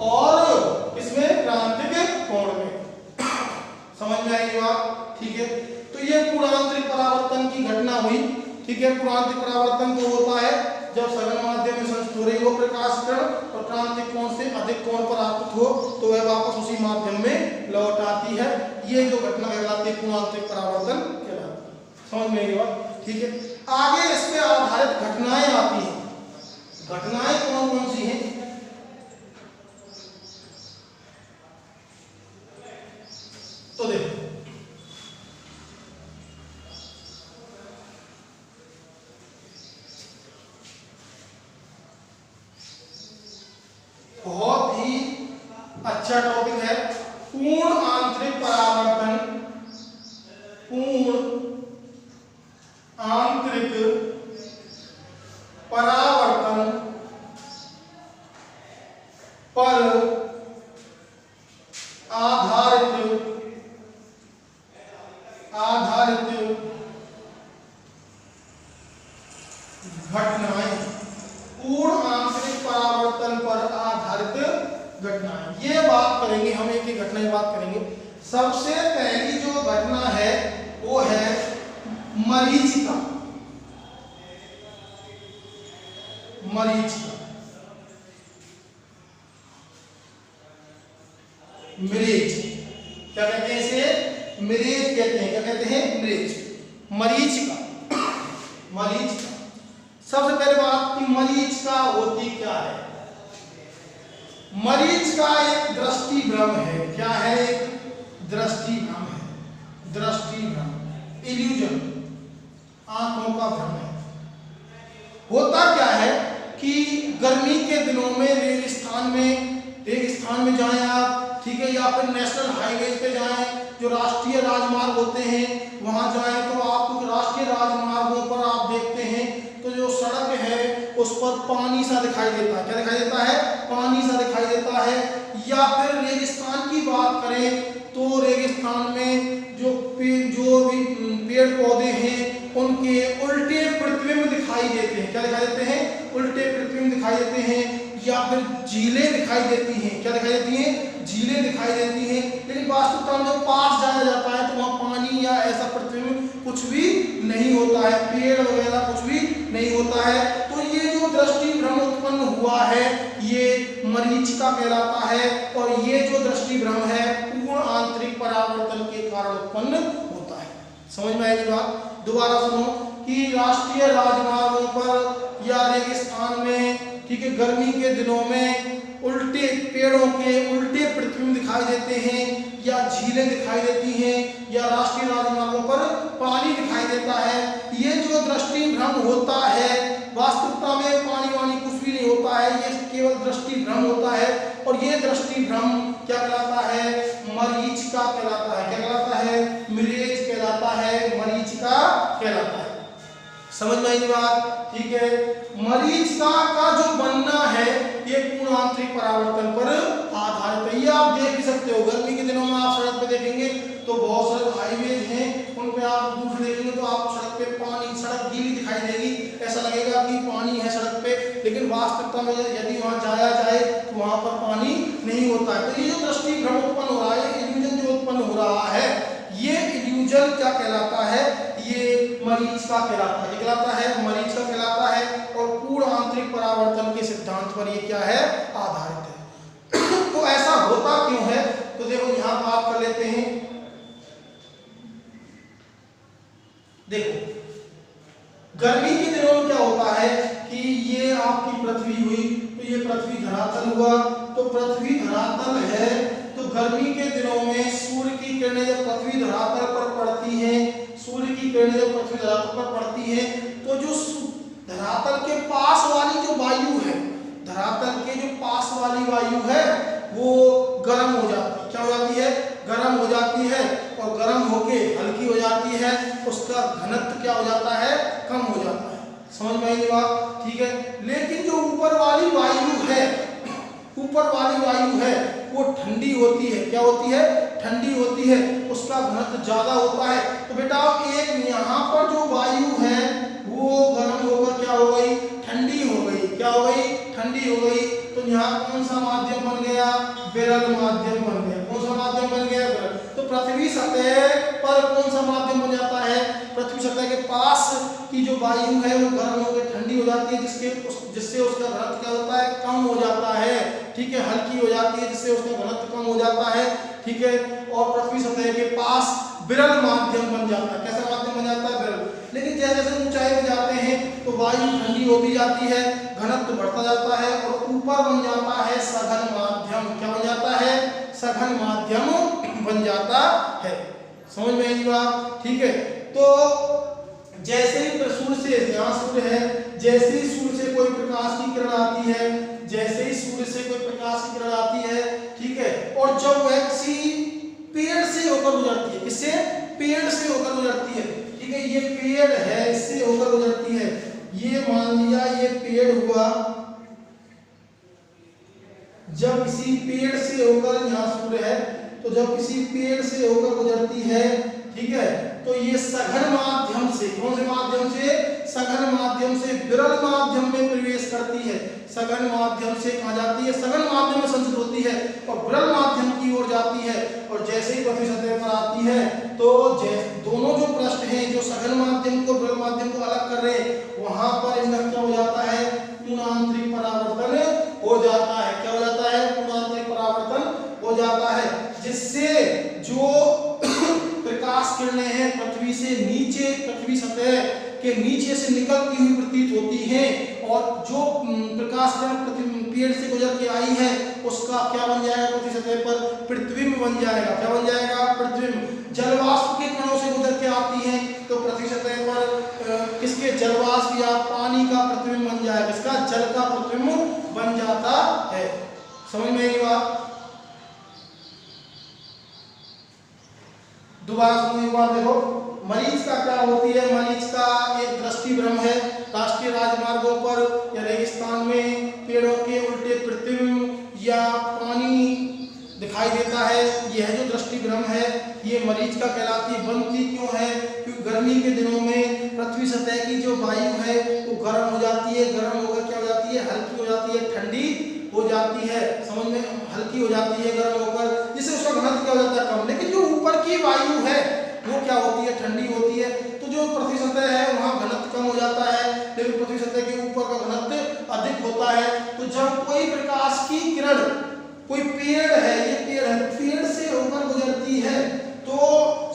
और इसमें क्रांतिक कोण में। समझ में आएगी बात, ठीक है। तो ये पूर्णांतरिक परावर्तन की घटना हुई, ठीक है। पूर्णांतरिक परावर्तन तो होता है जब सघन माध्यम में संचित हो रही हो प्रकाश किरण और क्रांतिक कोण से अधिक कोण पर आपतित हो तो वह वापस उसी माध्यम में लौट आती है। ये जो घटना कहलाती है पूर्णांतरिक परावर्तन कहलाती है। समझ में आएगी बात, ठीक है। आगे इस पे आधारित घटनाएं आती हैं। घटनाएं कौन कौन सी हैं, तो देखो बहुत ही अच्छा टॉपिक है, पूर्ण आंतरिक परावर्तन। पूर्ण आंतरिक परावर्तन पर आधारित घटनाएं। पूर्ण आंतरिक परावर्तन पर आधारित घटनाएं, ये बात करेंगे हम, एक ही घटना की बात करेंगे। सबसे पहली जो घटना है वो है मरीचिका। मरीचिका, मिरेज क्या कहते हैं इसे, मिरेज कहते हैं। क्या कहते हैं, मिरेज। मरीचिका, मरीचिका। सबसे पहले बात की मरीचिका होती क्या है। मरीचिका एक दृष्टि भ्रम है। क्या है, एक दृष्टि भ्रम है। दृष्टि भ्रम, इल्यूजन, आंखों का भ्रम है। होता क्या है कि गर्मी के दिनों में रेगिस्तान में जाएं आप, ठीक है, या फिर नेशनल हाईवेज पे जाएं, जो राष्ट्रीय राजमार्ग होते हैं वहां जाएं, तो आपको राष्ट्रीय राजमार्गों पर आप देखते हैं तो जो सड़क है उस पर पानी सा दिखाई देता है। क्या दिखाई देता है, पानी सा दिखाई देता है। या फिर रेगिस्तान की बात करें तो रेगिस्तान में जो भी पेड़ पौधे हैं उनके उल्टे प्रतिबिंब दिखाई देते हैं। क्या दिखाई देते हैं, उल्टे प्रतिबिंब दिखाई देते हैं। या फिर झीलें दिखाई देती हैं। क्या दिखाई देती हैं, झीलें दिखाई देती हैं। लेकिन वास्तविकता में जब पास जाया जाता है तो वहाँ पानी या ऐसा प्रतिबिंब कुछ भी नहीं होता है, पेड़ वगैरह कुछ भी नहीं होता है। तो ये जो दृष्टि भ्रम उत्पन्न हुआ है ये मरीचिका कहलाता है। और ये जो दृष्टि भ्रम है पूर्ण आंतरिक परावर्तन के कारण उत्पन्न होता है। समझ में आएगी बात। दोबारा सुनो कि राष्ट्रीय राजमार्गों पर या रेगिस्तान में, ठीक है, गर्मी के दिनों में उल्टे पेड़ों के उल्टे प्रतिबिंब दिखाई देते हैं, या झीलें दिखाई देती हैं, या राष्ट्रीय राजमार्गों पर पानी दिखाई देता है। ये जो दृष्टि भ्रम होता है वास्तविकता में पानी वानी कुछ भी नहीं होता है, ये केवल दृष्टि भ्रम होता है। और ये दृष्टि भ्रम क्या कहलाता है, मरीचिका कहलाता है। क्या कहलाता है, मिरेज कहलाता है, मरीचिका कहलाता है। समझ में आएगी बात, ठीक है। मरीचिका का जो बनना है ये पूर्ण आंतरिक परावर्तन पर आधारित है। ये आप देख भी सकते हो, गर्मी के दिनों में आप सड़क पे देखेंगे तो बहुत सारे हाईवेज हैं, उन पे आप दूर से देखेंगे तो आप सड़क पे पानी, सड़क गीली दिखाई देगी, ऐसा लगेगा कि पानी है सड़क पे। लेकिन वास्तविकता में यदि वहाँ जाया जाए तो वहाँ पर पानी नहीं होता है। तो ये जो दृष्टि भ्रम उत्पन्न हो रहा है, इल्यूजन जो उत्पन्न हो रहा है, ये इल्यूजन क्या कहलाता है, ये मरीचिका कहलाता है। कहलाता है, मरीचिका कहलाता है। और पूर्ण आंतरिक परावर्तन के सिद्धांत पर ये क्या है, आधारित है। तो ऐसा होता क्यों है, तो देखो यहां बात कर लेते हैं। देखो गर्मी के दिनों में क्या होता है कि ये आपकी पृथ्वी हुई, तो ये पृथ्वी धरातल हुआ, तो पृथ्वी धरातल है तो गर्मी के दिनों में सूर्य की किरणें जब पृथ्वी धरातल पर पड़ती हैं, सूर्य की किरणें जब पृथ्वी धरातल पर पड़ती हैं तो जो धरातल के पास वाली जो वायु है, धरातल के जो पास वाली वायु है वो गर्म हो जाती है। क्या हो जाती है? गर्म हो जाती है, और गर्म होके हल्की हो जाती है, उसका घनत्व क्या हो जाता है? कम हो जाता है। समझ में आई ये बात? ठीक है। लेकिन जो ऊपर वाली वायु है, ऊपर वाली वायु है वो ठंडी होती है। क्या होती है? ठंडी होती है, उसका घनत्व ज्यादा होता है। तो बेटा एक यहाँ पर जो वायु है वो गर्म होकर क्या हो गई? ठंडी हो गई। क्या हो गई? ठंडी हो गई। तो यहाँ कौन सा माध्यम बन गया? विरल माध्यम बन गया। कौन सा माध्यम बन गया? विरल। तो पृथ्वी सतह पर कौन सा माध्यम बन जाता है? पृथ्वी सतह के पास की जो वायु है वो गर्म होकर ठंडी हो जाती है, जिससे उसका घनत्व क्या होता है? कम हो जाता है। ठीक है, हल्की हो जाती है, जिससे उसका घनत्व कम हो जाता है। ठीक है, और पृथ्वी सतह के पास विरल माध्यम बन जाता है। कैसा माध्यम बन जाता है? विरल। लेकिन जैसे जैसे ऊंचाई पे जाते हैं तो वायु ठंडी होती जाती है, घनत्व बढ़ता जाता है, और ऊपर बन जाता है सघन माध्यम। क्या बन जाता है? सघन माध्यम बन जाता है। समझ में आई बात? ठीक है। तो जैसे ही सूर्य से, यहाँ सूर्य है, जैसे ही सूर्य से कोई प्रकाश की किरण आती है, जैसे ही सूर्य से कोई प्रकाश की किरण आती है, ठीक है, और जब वह किसी पेड़ से होकर गुजरती है, किससे? पेड़ से होकर गुजरती है। ठीक है, ये पेड़ है, इससे होकर गुजरती है। ये मान लिया ये पेड़ हुआ, जब किसी पेड़ से होकर, यहाँ सूर्य है, तो जब किसी पेड़ से होकर गुजरती है, ठीक है, तो ये सघन माध्यम से, कौन से माध्यम से? सघन माध्यम से विरल माध्यम में प्रवेश करती है। सघन माध्यम से कहाँ जाती है? सघन माध्यम में संचित होती है और विरल माध्यम की ओर जाती है। और जैसे ही पृथ्वी सतह पर आती है तो दोनों जो पृष्ठ हैं, जो सघन माध्यम को विरल माध्यम को अलग कर रहे हैं, वहां पर इनका क्या हो जाता है? पूर्णांतरिक परावर्तन हो जाता है। क्या हो जाता है? पूर्णांतरिक परावर्तन हो जाता है, जिससे जो प्रकाश किरणें हैं पृथ्वी से नीचे, पृथ्वी सतह के नीचे से निकलती हुई प्रतीत होती हैं, और जो प्रकाश किरण पेड़ से गुजर के आई है उसका क्या बन जाएगा? पृथ्वी सतह पर प्रतिबिंब बन जाएगा। क्या बन जाएगा? प्रतिबिंब। जलवाष्प के कणों से गुजर के आती है तो पृथ्वी सतह पर किसके? जलवाष्प या पानी का प्रतिबिंब बन जाएगा। किसका? जल का प्रतिबिंब बन जाता है। समझ में आई बात? दोबारा सुनो एक बार, देखो मरीचिका क्या होती है? मरीचिका एक दृष्टि भ्रम है। राष्ट्रीय राजमार्गों पर या रेगिस्तान में पेड़ों के उल्टे प्रतिबिंब या पानी दिखाई देता है। यह जो दृष्टि भ्रम है ये मरीचिका कहलाती है। बनती क्यों है? क्योंकि गर्मी के दिनों में पृथ्वी सतह की जो वायु है वो गर्म हो जाती है। गर्म होकर क्या हो जाती है? हल्की हो जाती है, ठंडी हो जाती है। समझ में? हल्की हो जाती है गर्म होकर, जिससे उसका घनत्व क्या हो जाता है? कम। लेकिन जो ऊपर की वायु है वो क्या होती है? ठंडी होती है। तो जो पृथ्वी सतह है वहाँ घनत्व कम हो जाता है, लेकिन पृथ्वी सतह के ऊपर का घनत्व अधिक होता है। तो जब कोई प्रकाश की किरण, कोई पेड़ है, ये पेड़ है, पेड़ से होकर गुजरती है तो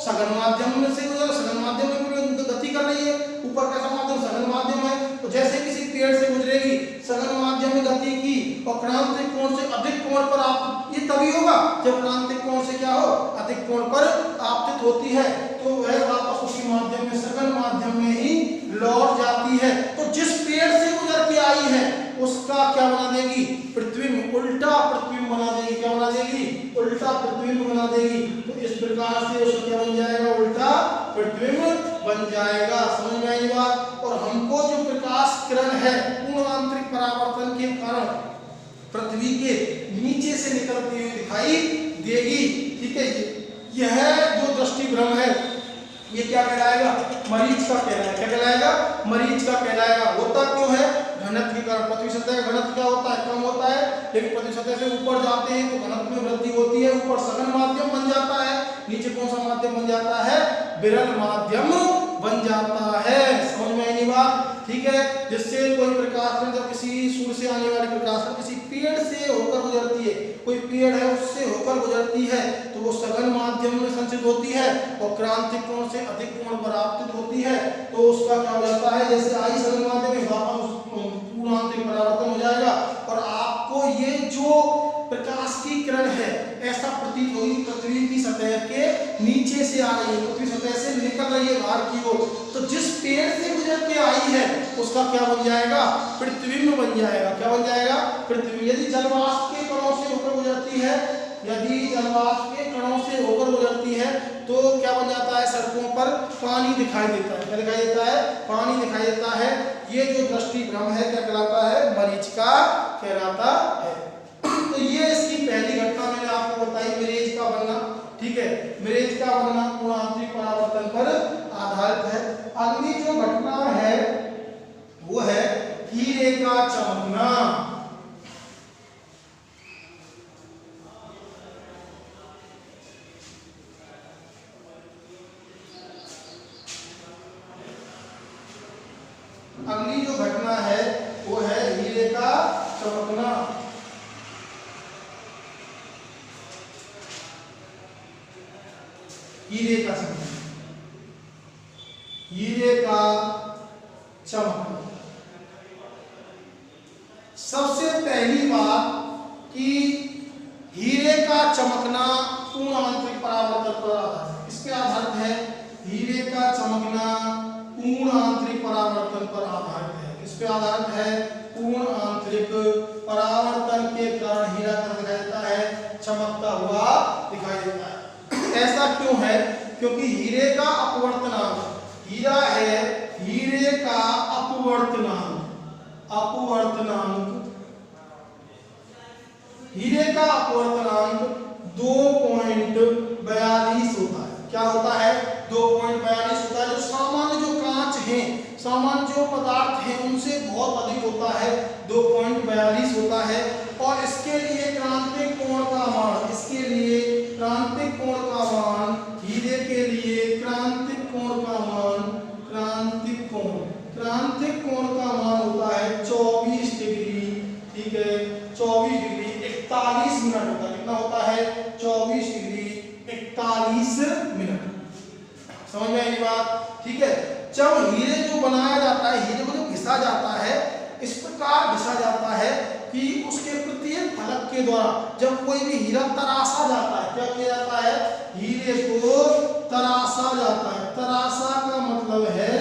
सघन माध्यम में से गुजर, सघन माध्यम में गति कर रही है। ऊपर कैसा माध्यम? सघन माध्यम है। तो जैसे किसी पेड़ से गुजरेगी, सघन माध्यम में गति की और क्रांतिक कोण से अधिक कोण पर आप, ये तभी होगा जब क्रांतिक कोण से क्या हो? अधिक कोण पर आपतित होती है, तो वह वापस उसी माध्यम में, सघन माध्यम में ही लौट जाती है। तो जिस पेड़ से गुजर के आई है उसका क्या बना देगी? प्रतिबिंब, उल्टा प्रतिबिंब बना देगी। क्या बना देगी? उल्टा प्रतिबिंब बना देगी। तो इस प्रकार से उसका क्या बन जाएगा? उल्टा प्रतिबिंब बन जाएगा। समझ में आई बात? और हमको जो प्रकाश किरण है पूर्णांतरिक परावर्तन के कारण पृथ्वी के नीचे से निकलती हुई दिखाई देगी। ठीक है, यह जो दृष्टि भ्रम है ये क्या कहलाएगा? मरीचिका कहलाएगा। क्या कहलाएगा? मरीचिका कहलाएगा। होता क्यों है? घनत्व के कारण। पृथ्वी सतह का घनत्व क्या होता है? कम होता है, लेकिन पृथ्वी सतह से ऊपर जाते हैं तो घनत्व में वृद्धि होती है। ऊपर सघन माध्यम बन जाता है, नीचे कौन सा माध्यम बन जाता है? विरल माध्यम बन जाता है। समझ में आई बात? ठीक है, जिससे कोई प्रकाश में, जब किसी सूर्य से आने वाली प्रकाश में किसी पेड़ से होकर गुजरती है, कोई पेड़ है उससे होकर गुजरती है, तो वो सघन माध्यम में संचित होती है और क्रांतिक कोण से अधिक कोण पर आपतित होती है। तो उसका क्या हो जाता है? जैसे आई सघन माध्यम में वापस पूर्णांतरिक परावर्तन हो जाएगा और आपको ये जो प्रकाश की किरण है ऐसा प्रतीत होगी पृथ्वी की सतह के नीचे से आ रही है, पृथ्वी सतह से निकल रही है बाहर की ओर, तो जिस पेड़ से गुजर के आई है उसका क्या बन जाएगा? प्रतिबिंब बन जाएगा। क्या बन जाएगा? प्रतिबिंब। यदि जलवाष्प के कणों से होकर गुजरती है, यदि जलवाष्प के कणों से होकर गुजरती है तो क्या बन जाता है? सड़कों पर पानी दिखाई देता है। क्या दिखाई देता है? पानी दिखाई देता है। ये जो दृष्टि भ्रम है क्या कहलाता है? मरीचिका कहलाता है। तो ये इसकी पहली घटना मैंने आपको बताई, मिरेज का बनना। ठीक है, मिरेज का बनना पूर्ण आंतरिक परावर्तन पर आधारित है। अगली जो घटना है वो है हीरे का चमकना। अगली जो घटना है वो है हीरे का चमकना। हीरे का चमकना, हीरे का चमकना। सबसे पहली बात कि हीरे का चमकना पूर्ण आंतरिक परावर्तन पर आधारित है। किस पे आधारित है? हीरे का चमकना पूर्ण आंतरिक परावर्तन पर आधारित है। किस पे आधारित है? पूर्ण आंतरिक परावर्तन के कारण हीरा क्या दिखाई देता है? चमकता हुआ दिखाई देता है। ऐसा क्यों है? क्योंकि हीरे का अपवर्तनांक, हीरा है, हीरे का अपवर्तनांक, अपवर्तनांक, हीरे का अपवर्तनांक 2.42 होता है। क्या होता है? 2.42 होता है। जो सामान्य जो कांच है, सामान्य जो पदार्थ है उनसे बहुत अधिक होता है, 2.42 होता है। और इसके लिए क्रांतिक कोण का मान, इसके लिए क्रांतिक कोण का मान, हीरे के लिए क्रांतिक कोण का मान, क्रांतिक कोण का मान होता है 24 डिग्री। ठीक है, 24 डिग्री 41 मिनट होता है। कितना होता है? 24 डिग्री 41 मिनट। समझ में आई बात? ठीक है, जब हीरे जो बनाया जाता है, हीरे को जो घिसा जाता है, इस प्रकार घिसा जाता है कि उसके प्रत्येक फलक के द्वारा जब कोई भी हीरा तराशा जाता है, क्या किया जाता है? हीरे को तराशा जाता है। तराशा का मतलब है,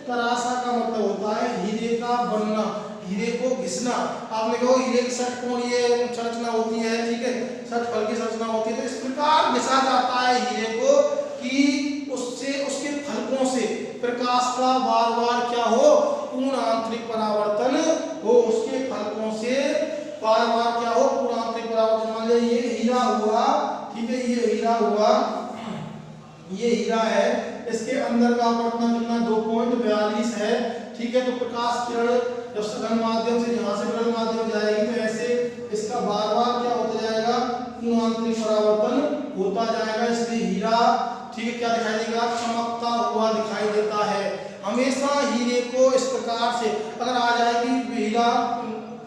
तराशा का मतलब होता है हीरे का बनना, हीरे को घिसना। आपने कहा हीरे की षट कोणीय संरचना होती है, ठीक है, षटफल की संरचना होती है। तो इस प्रकार घिसा जाता है हीरे को कि उससे, उसके फलकों से प्रकाश का बार बार क्या हो? पूर्ण आंतरिक परावर्तन हो। उसके फलकों से बार बार क्या हो? पूर्ण आंतरिक परावर्तन। मान लीजिए ये हीरा हुआ, ठीक है, ये हीरा हुआ, ये हीरा है, इसके अंदर का अपवर्तन कितना? 2.42 है। ठीक है, तो प्रकाश किरण जब सघन माध्यम से यहाँ से विरल माध्यम जाएगी तो ऐसे इसका बार बार क्या होता जाएगा? पूर्ण आंतरिक परावर्तन होता जाएगा। इसलिए हीरा, ठीक है, क्या दिखाई देगा? चमकता हुआ दिखाई देता है। हमेशा हीरे को इस प्रकार से अगर आ जाएगी हीरा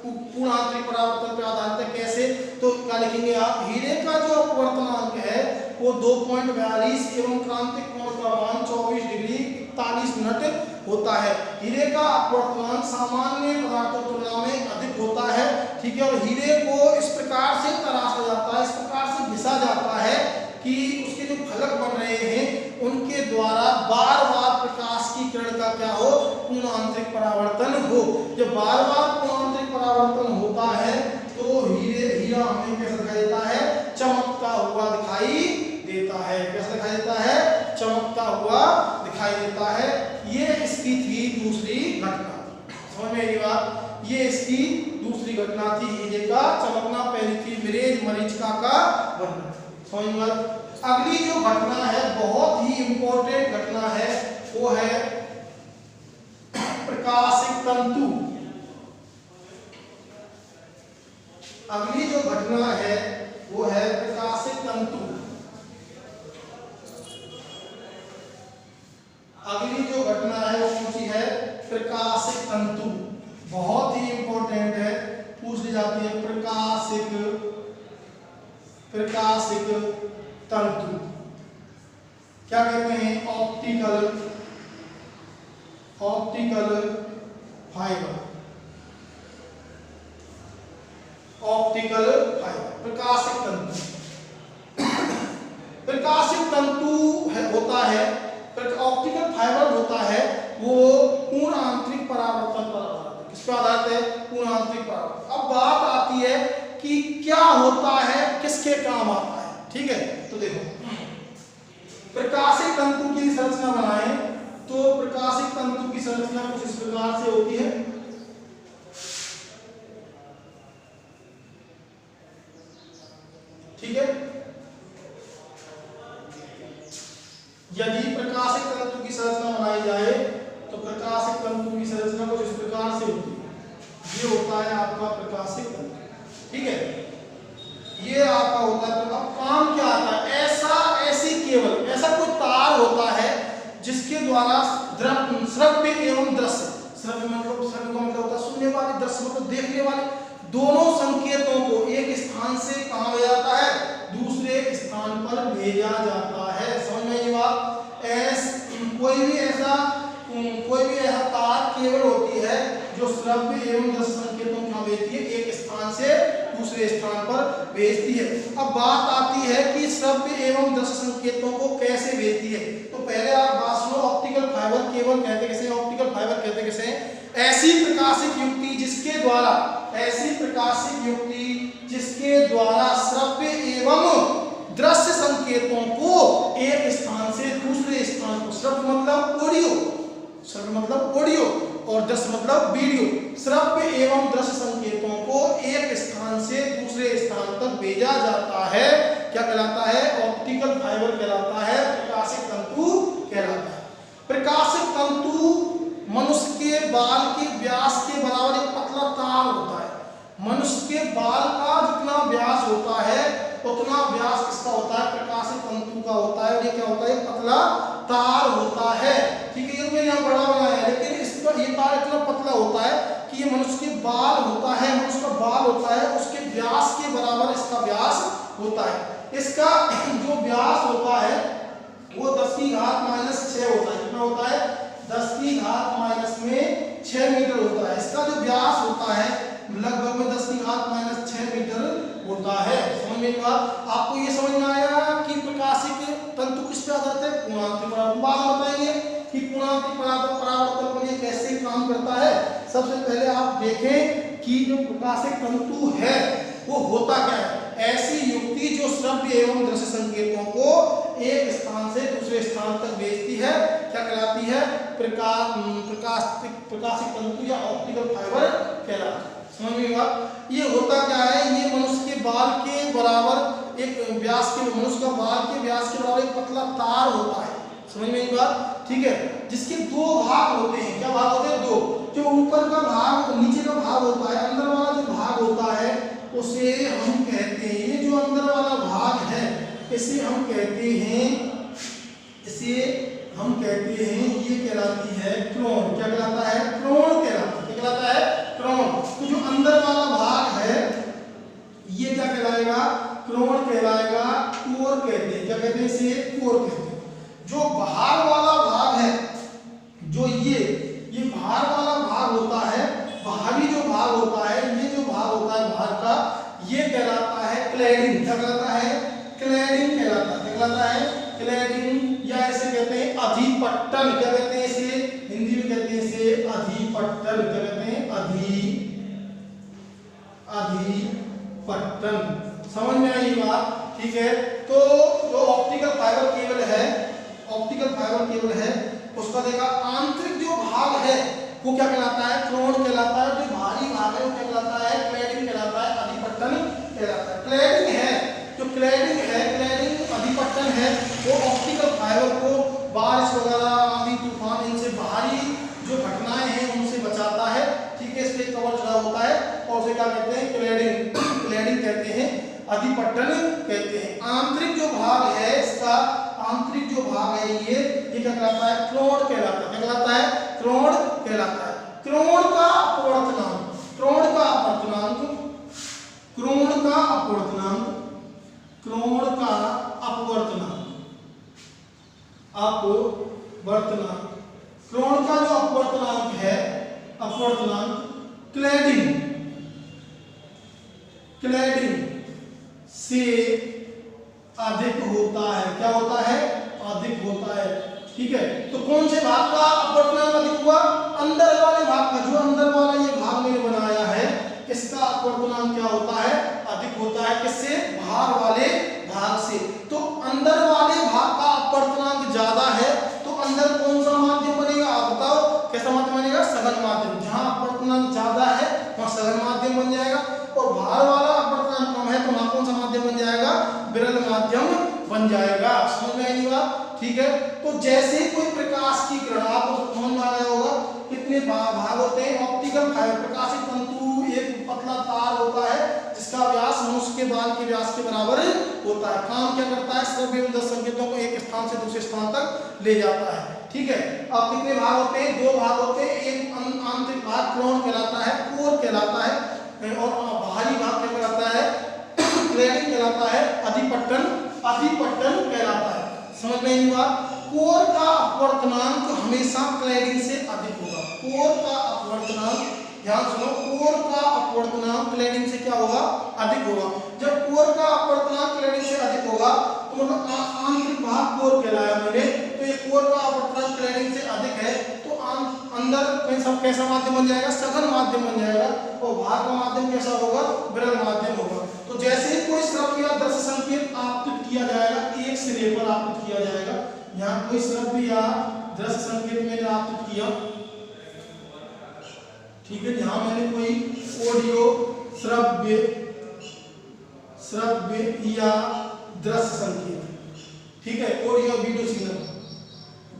पूर्ण आंतरिक परावर्तन पर आधारित है, कैसे? तो क्या लिखेंगे आप? हीरे का जो अपवर्तनांक है वो 2.42 एवं क्रांतिक कोण का मान 24 डिग्री 41 मिनट होता है। हीरे का अपवर्तनांक सामान्य पदार्थों की तुलना में अधिक होता है। ठीक है, और हीरे को इस प्रकार से तराशा जाता है, इस प्रकार से घिसा जाता है कि उसके जो फलक बन रहे हैं उनके द्वारा बार बार प्रकाश की किरण का क्या हो? पूर्ण आंतरिक परावर्तन हो। जब बार बार पूर्ण आंतरिक परावर्तन होता है तो हीरा हमें कैसा दिखाई देता है? चमकता हुआ दिखाई देता है। कैसा दिखाई देता है? चमकता हुआ दिखाई देता है। ये इसकी थी दूसरी घटना। समझ में आई बात? ये इसकी दूसरी घटना थी, हीरे का चमकना। पहली थी मिरेज, मरीचिका का बनना। समझ में? अगली जो घटना है बहुत ही इंपॉर्टेंट घटना है, वो है प्रकाशिक तंतु। अगली जो घटना है वो है प्रकाशिक तंतु। अगली जो घटना है वो कौन सी है? प्रकाशिक तंतु। बहुत ही इंपॉर्टेंट है, पूछ ली जाती है। प्रकाशिक तंतु क्या कहते हैं? Optical fibre. ऑप्टिकल फाइबर, प्रकाशिक तंतु। प्रकाशिक तंतु है, होता है ऑप्टिकल इस पर आधारित है पूर्ण आंतरिक परावर्तन। अब बात आती है कि क्या होता है, किसके काम आता है, ठीक है। तो देखो प्रकाशिक तंतु की संरचना बनाएं तो प्रकाशिक तंतु की संरचना कुछ इस प्रकार से होती है। ठीक है, यदि प्रकाशिक तंतु की संरचना बनाई जाए तो प्रकाशिक तंतु की संरचना कुछ इस प्रकार से होती है। ये होता है आपका प्रकाशिक तंतु, ठीक है, ये आपका होता है। तो अब काम क्या आता है, ऐसी केवल ऐसा कोई तार होता है जिसके द्वारा श्रव्य एवं दृश्य, श्रव्य का मतलब होता है सुनने वाले, दृश्य मतलब देखने वाले, दोनों संकेतों को एक स्थान से कहां भेजा जाता है, दूसरे स्थान पर भेजा जाता है। समझ में ये बात? कोई भी ऐसा तार केवल होती है जो श्रव्य एवं दृश्य संकेतों को भेजती है, एक स्थान से दूसरे स्थान पर भेजती है। अब बात आती है कि श्रव्य एवं दृश्य संकेतों को कैसे भेजती है। तो पहले आप बात सुनो, ऑप्टिकल फाइबर केबल कहते कैसे, ऑप्टिकल फाइबर कहते कैसे, ऐसी प्रकाशिक युक्ति जिसके द्वारा श्रव्य एवं दृश्य संकेतों को एक स्थान से दूसरे स्थान को, श्रव्य मतलब ऑडियो और दृश्य मतलब वीडियो, श्रव्य एवं दृश्य संकेतों को एक स्थान से दूसरे स्थान तक भेजा जाता है। क्या कहलाता है? ऑप्टिकल फाइबर कहलाता है, प्रकाशिक तंतु कहलाता है। प्रकाशिक तंतु मनुष्य के बाल के व्यास के बराबर एक पतला तार होता है। मनुष्य के बाल का जितना व्यास होता है उतना व्यास किसका होता है? प्रकाशिक तंतु का होता है। और ये क्या होता है? पतला तार होता है। ठीक है, ये मैंने यहाँ बड़ा बनाया है, लेकिन इसका ये तार इतना पतला होता है कि ये मनुष्य के बाल होता है, मनुष्य का बाल होता है, उसके व्यास के बराबर इसका व्यास होता है। इसका जो व्यास होता है वो 10 की घात -6 होता है। कितना होता है? 10 की घात -6 मीटर होता है। इसका जो व्यास होता है लगभग में 10 की घात -6 मीटर होता है। समझ में बात? आपको ये समझ में आया कि प्रकाशिक तंतु किस पे आधारित है? पूर्णांतरिक परावर्तन। बाद में बताएंगे कि पूर्णांतरिक परावर्तन पर ये कैसे काम करता है। सबसे पहले आप देखें कि जो प्रकाशिक तंतु है वो होता क्या है। ऐसी युक्ति जो श्रव्य एवं दृश्य संकेतों को एक स्थान से दूसरे स्थान तक भेजती है, क्या कहलाती है? प्रकाशिक तंतु या ऑप्टिकल फाइबर कहलाता है। समझ में बात? ये होता क्या है, ये मनुष्य के बाल के बराबर एक व्यास के, मनुष्य का बाल के व्यास के बराबर एक पतला तार होता है। समझ में बात? ठीक है, जिसके 2 भाग होते हैं। क्या भाग होते हैं? 2। जो ऊपर का भाग, नीचे का भाग होता है, अंदर वाला जो भाग होता है उसे हम कहते हैं, ये जो अंदर वाला भाग है इसे हम कहते हैं, ये कहलाती है क्रोन। क्या कहलाता है? क्रोन कहलाता है। क्या कहलाता है? क्रोन। तो जो अंदर वाला भाग है ये क्या कहलाएगा? क्रोन कहलाएगा। कोर कहते हैं। क्या कहते हैं? इसे कोर कहते हैं। जो बाहर वाला भाग है, जो ये बाहर वाला भाग होता है, बाहरी जो भाग होता है, ये जो भाग होता है बाहर का, ये कहलाता है क्लैडिंग। क्या कहलाता है? क्लैडिंग कहलाता है। क्या कहलाता है? क्लैडिंग, या इसे कहते हैं अधिपट्टन। क्या कहते हैं इसे? हिंदी में कहते हैं इसे अधिपट्टन। क्या कहते हैं? अधिपट्टन। समझ में आई बात? ठीक है, तो जो ऑप्टिकल फाइबर केबल है उसका देखा आंतरिक जो भाग है वो क्या कहलाता है? क्रोन कहलाता है। जो भारी भाग है वो क्या कहलाता है? क्लैडिंग कहलाता है, अधिपट्टन कहलाता है। क्लैडिंग है, जो क्लैडिंग अधिपट्टन है, वो ऑप्टिकल फाइबर को बारिश वगैरह, आंधी तूफान, इनसे भारी जो घटनाएं हैं उनसे बचाता है। ठीक है, इस पे कवर चढ़ा होता है और उसे क्या कहते हैं? क्लैडिंग कहते हैं, अधिपट्टन कहते हैं। आंतरिक जो भाग है इसका, आंतरिक जो भाग है ये क्या कहलाता है? क्रोन कहलाता है। क्या कहलाता है? क्रोन कहलाता है। क्रोन का अपवर्तनांक, क्रोन का जो अपवर्तनांक है, क्लैडिंग से अधिक होता है। क्या होता है? अधिक होता है। ठीक है, तो कौन से भाग का अपवर्तनांक अधिक हुआ? अंदर वाले भाग का। जो अंदर वाला ये भाग भाग होते हैं। ऑप्टिकल फाइबर प्रकाशित तंतु एक पतला तार होता है जिसका व्यास मनुष्य के बाल के व्यास के बराबर होता है। काम क्या करता है? श्रव्य एवं दृश्य संकेतों को एक स्थान से दूसरे स्थान तक ले जाता है। ठीक है। अब कितने भाग होते हैं? दो भाग होते हैं। एक आंतरिक भाग क्रोन कहलाता है, कोर कहलाता है, और बाहरी भाग क्या कहलाता है? क्लैडिंग कहलाता है, अधिपट्टन कहलाता है। समझ में आई बात? कोर का अपवर्तनांक हमेशा क्लैडिंग से अधिक होगा। कोर का अपवर्तनांक, ध्यान सुनो, कोर का अपवर्तनांक क्लैडिंग से क्या होगा? अधिक होगा। जब कोर का अपवर्तनांक क्लैडिंग से अधिक होगा तो मतलब आंतरिक भाग कोर कहलाया मैंने, तो ये कोर का अपवर्तनांक क्लैडिंग से अधिक है तो अंदर कैसा माध्यम बन जाएगा? सघन माध्यम बन जाएगा। और बाहर का माध्यम कैसा होगा? विरल माध्यम होगा। तो जैसे ही कोई श्रव्य या दृश्य संकेत आपतित किया जाएगा, एक सिरे पर आपतित किया जाएगा, यहाँ कोई श्रव्य या दृश्य संकेत मैंने आपतित किया, ठीक है, यहाँ मैंने कोई ऑडियो श्रव्य या दृश्य संकेत, ठीक है, ऑडियो वीडियो सिग्नल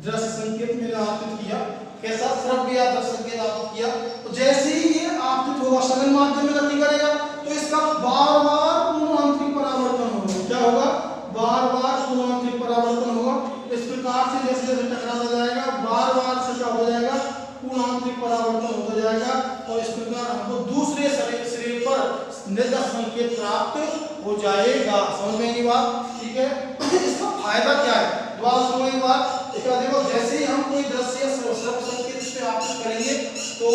दृश्य संकेत मैंने आपतित किया, कैसा? श्रव्य या दृश्य संकेत आपतित किया। तो जैसे ही ये आपतित होगा, सघन माध्यम में गति करेगा, तो इसका बार-बार पूर्ण आंतरिक परावर्तन होगा। क्या होगा? बार-बार पूर्ण आंतरिक परावर्तन होगा। इस प्रकार से जैसे जैसे टकराता जाएगा, बार-बार से क्या हो जाएगा? पूर्ण आंतरिक परावर्तन होता जाएगा और इस प्रकार हमको दूसरे सिरे पर निर्गत संकेत प्राप्त हो जाएगा। समझ में आई बात? ठीक है। इसका फायदा क्या है? दोबारा समझ में बात। देखो, जैसे ही हम कोई दृश्य या श्रव्य संकेत इस पे आपतित करेंगे तो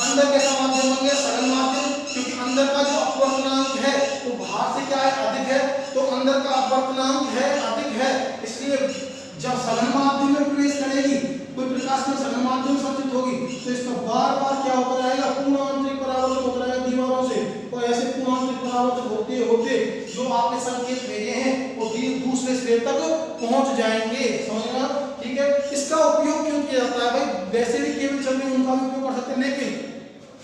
अंदर कैसा माध्यम बन गया? सघन माध्यम, क्योंकि अंदर का जो अपवर्तनांक है वो बाहर से क्या है? अधिक है। तो अंदर का अपवर्तनांक है, अधिक है, इसलिए जब सघन माध्यम में प्रवेश करेगी, कोई प्रकाश में सघन माध्यम संचित होगी, तो इसका बार-बार क्या होता रहेगा? पूर्ण आंतरिक परावर्तन होता रहेगा दीवारों से, और ऐसे पूर्ण आंतरिक परावर्तन होते होते जो आपने संकेत भेजे हैं वो दूसरे सिरे तक पहुंच जाएंगे। समझना? ठीक है। इसका उपयोग क्यों किया जाता है भाई? वैसे भी केबल चल रही उनका भी उपयोग कर सकते हैं, लेकिन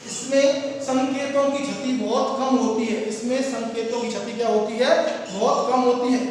इसमें संकेतों की क्षति बहुत कम होती है। इसमें संकेतों की क्षति क्या होती है? बहुत कम होती है।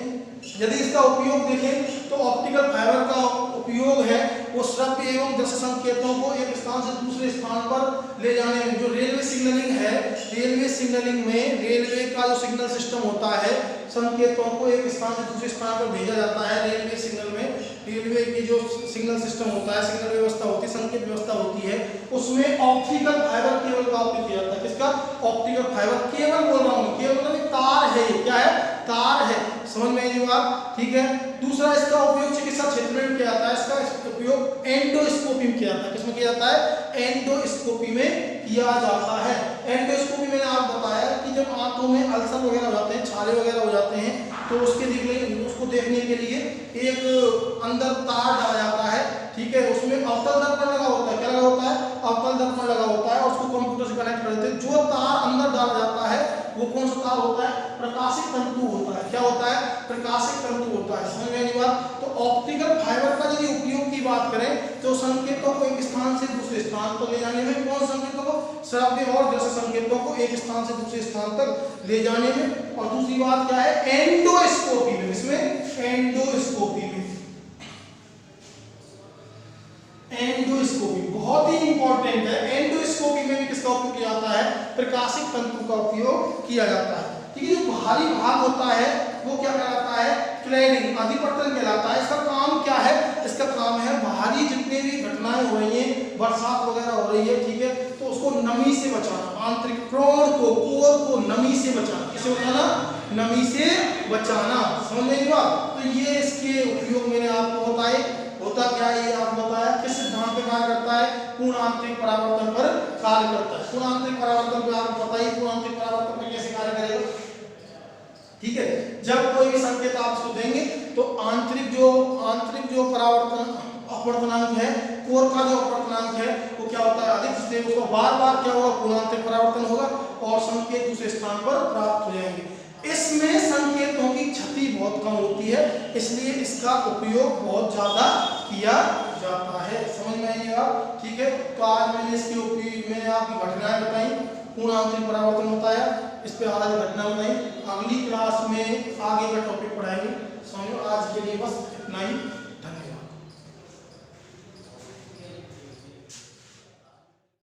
यदि इसका उपयोग देखें तो ऑप्टिकल फाइबर का उपयोग है वो श्रव्य एवं दृश्य संकेतों को एक स्थान से दूसरे स्थान पर ले जाने में, जो रेलवे सिग्नलिंग है, रेलवे सिग्नलिंग में रेलवे का जो सिग्नल सिस्टम होता है, संकेतों को एक स्थान से दूसरे स्थान पर भेजा जाता है। रेलवे सिग्नल में रेलवे की जो सिग्नल सिस्टम होता है, सिग्नल व्यवस्था होती है, संकेत व्यवस्था होती है, उसमें ऑप्टिकल फाइबर केबल का उपयोग किया जाता है। किसका? ऑप्टिकल फाइबर केबल बोल रहा हूँ, केबल मतलब तार है, क्या है? तार है। समझ में आई बात? ठीक है। दूसरा, इसका उपयोग चिकित्सा क्षेत्र में किया जाता है। इसका उपयोग एंडोस्कोपी में किया जाता है। किसमें किया जाता है? एंडोस्कोपी में किया जाता है। एंडोस्कोपी मैंने आपको बताया कि जब आंतों में अल्सर वगैरह हो जाते हैं, छाले वगैरह हो जाते हैं, तो उसको देखने के लिए एक अंदर तार डाला जाता है, ठीक है, उसमें अवतल दर्पण लगा होता है। क्या लगा होता है? अवतल दर्पण लगा होता है, और उसको कंप्यूटर से कनेक्ट कर देते हैं। जो तार अंदर डाला जाता है वो कौन सा तार होता है? प्रकाशिक तंतु होता है। क्या होता है? प्रकाशिक तंतु होता है। समझ में आई बात? तो ऑप्टिकल फाइबर का यदि उपयोग की बात करें तो संकेतों को एक स्थान से दूसरे स्थान पर ले जाने में, कौन संकेतों को? श्रव्य और दृश्य संकेतों को एक स्थान से दूसरे स्थान तक ले जाने में। और दूसरी बात क्या है? एंडोस्कोपी में। इसमें एंडोस्कोपी में, एंडोस्कोपी बहुत ही इंपॉर्टेंट है। एंडोस्कोपी में भी किसका उपयोग किया जाता है? प्रकाशिक तंतु का उपयोग किया जाता है। ठीक है। जो बाहरी भाग होता है वो क्या कहलाता है? क्लैडिंग, अधिपट्टन कहलाता है। इसका काम क्या है? इसका काम है बाहरी जितने भी घटनाएं हो रही हैं, बरसात वगैरह हो रही है, ठीक है, तो उसको नमी से बचाना, आंतरिक प्रोण को, कोर को नमी से बचाना। किसे बचाना? नमी से बचाना। समझ में आई? तो ये इसके उपयोग मैंने आपको बताए। होता क्या है ये आपको बताया। किस सिद्धांत पे कार्य करता है? पूर्ण आंतरिक परावर्तन पर कार्य करता है। पूर्ण आंतरिक परावर्तन पे आपको पता ही, पूर्ण आंतरिक परावर्तन पे कैसे कार्य करेगा। ठीक है। जब कोई भी संकेत आप उसको देंगे तो आंतरिक जो परावर्तन अपवर्तनांक है, कोर का जो अपवर्तनांक है वो क्या होता है? अधिक, इसलिए उसको बार-बार क्या होगा? पूर्ण आंतरिक परावर्तन होगा और संकेत दूसरे स्थान पर प्राप्त हो जाएंगे। इसमें संकेतों की क्षति बहुत कम होती है, इसलिए इसका उपयोग बहुत ज्यादा किया जाता है। समझ में आई बात? ठीक है। तो आज मैंने इसके उपयोग में आपकी घटनाएं बताई, पूर्ण आंतरिक परावर्तन होता है, इस पे आज घटना बताई। अगली क्लास में आगे का टॉपिक पढ़ाएंगे। समझो आज के लिए बस इतना ही।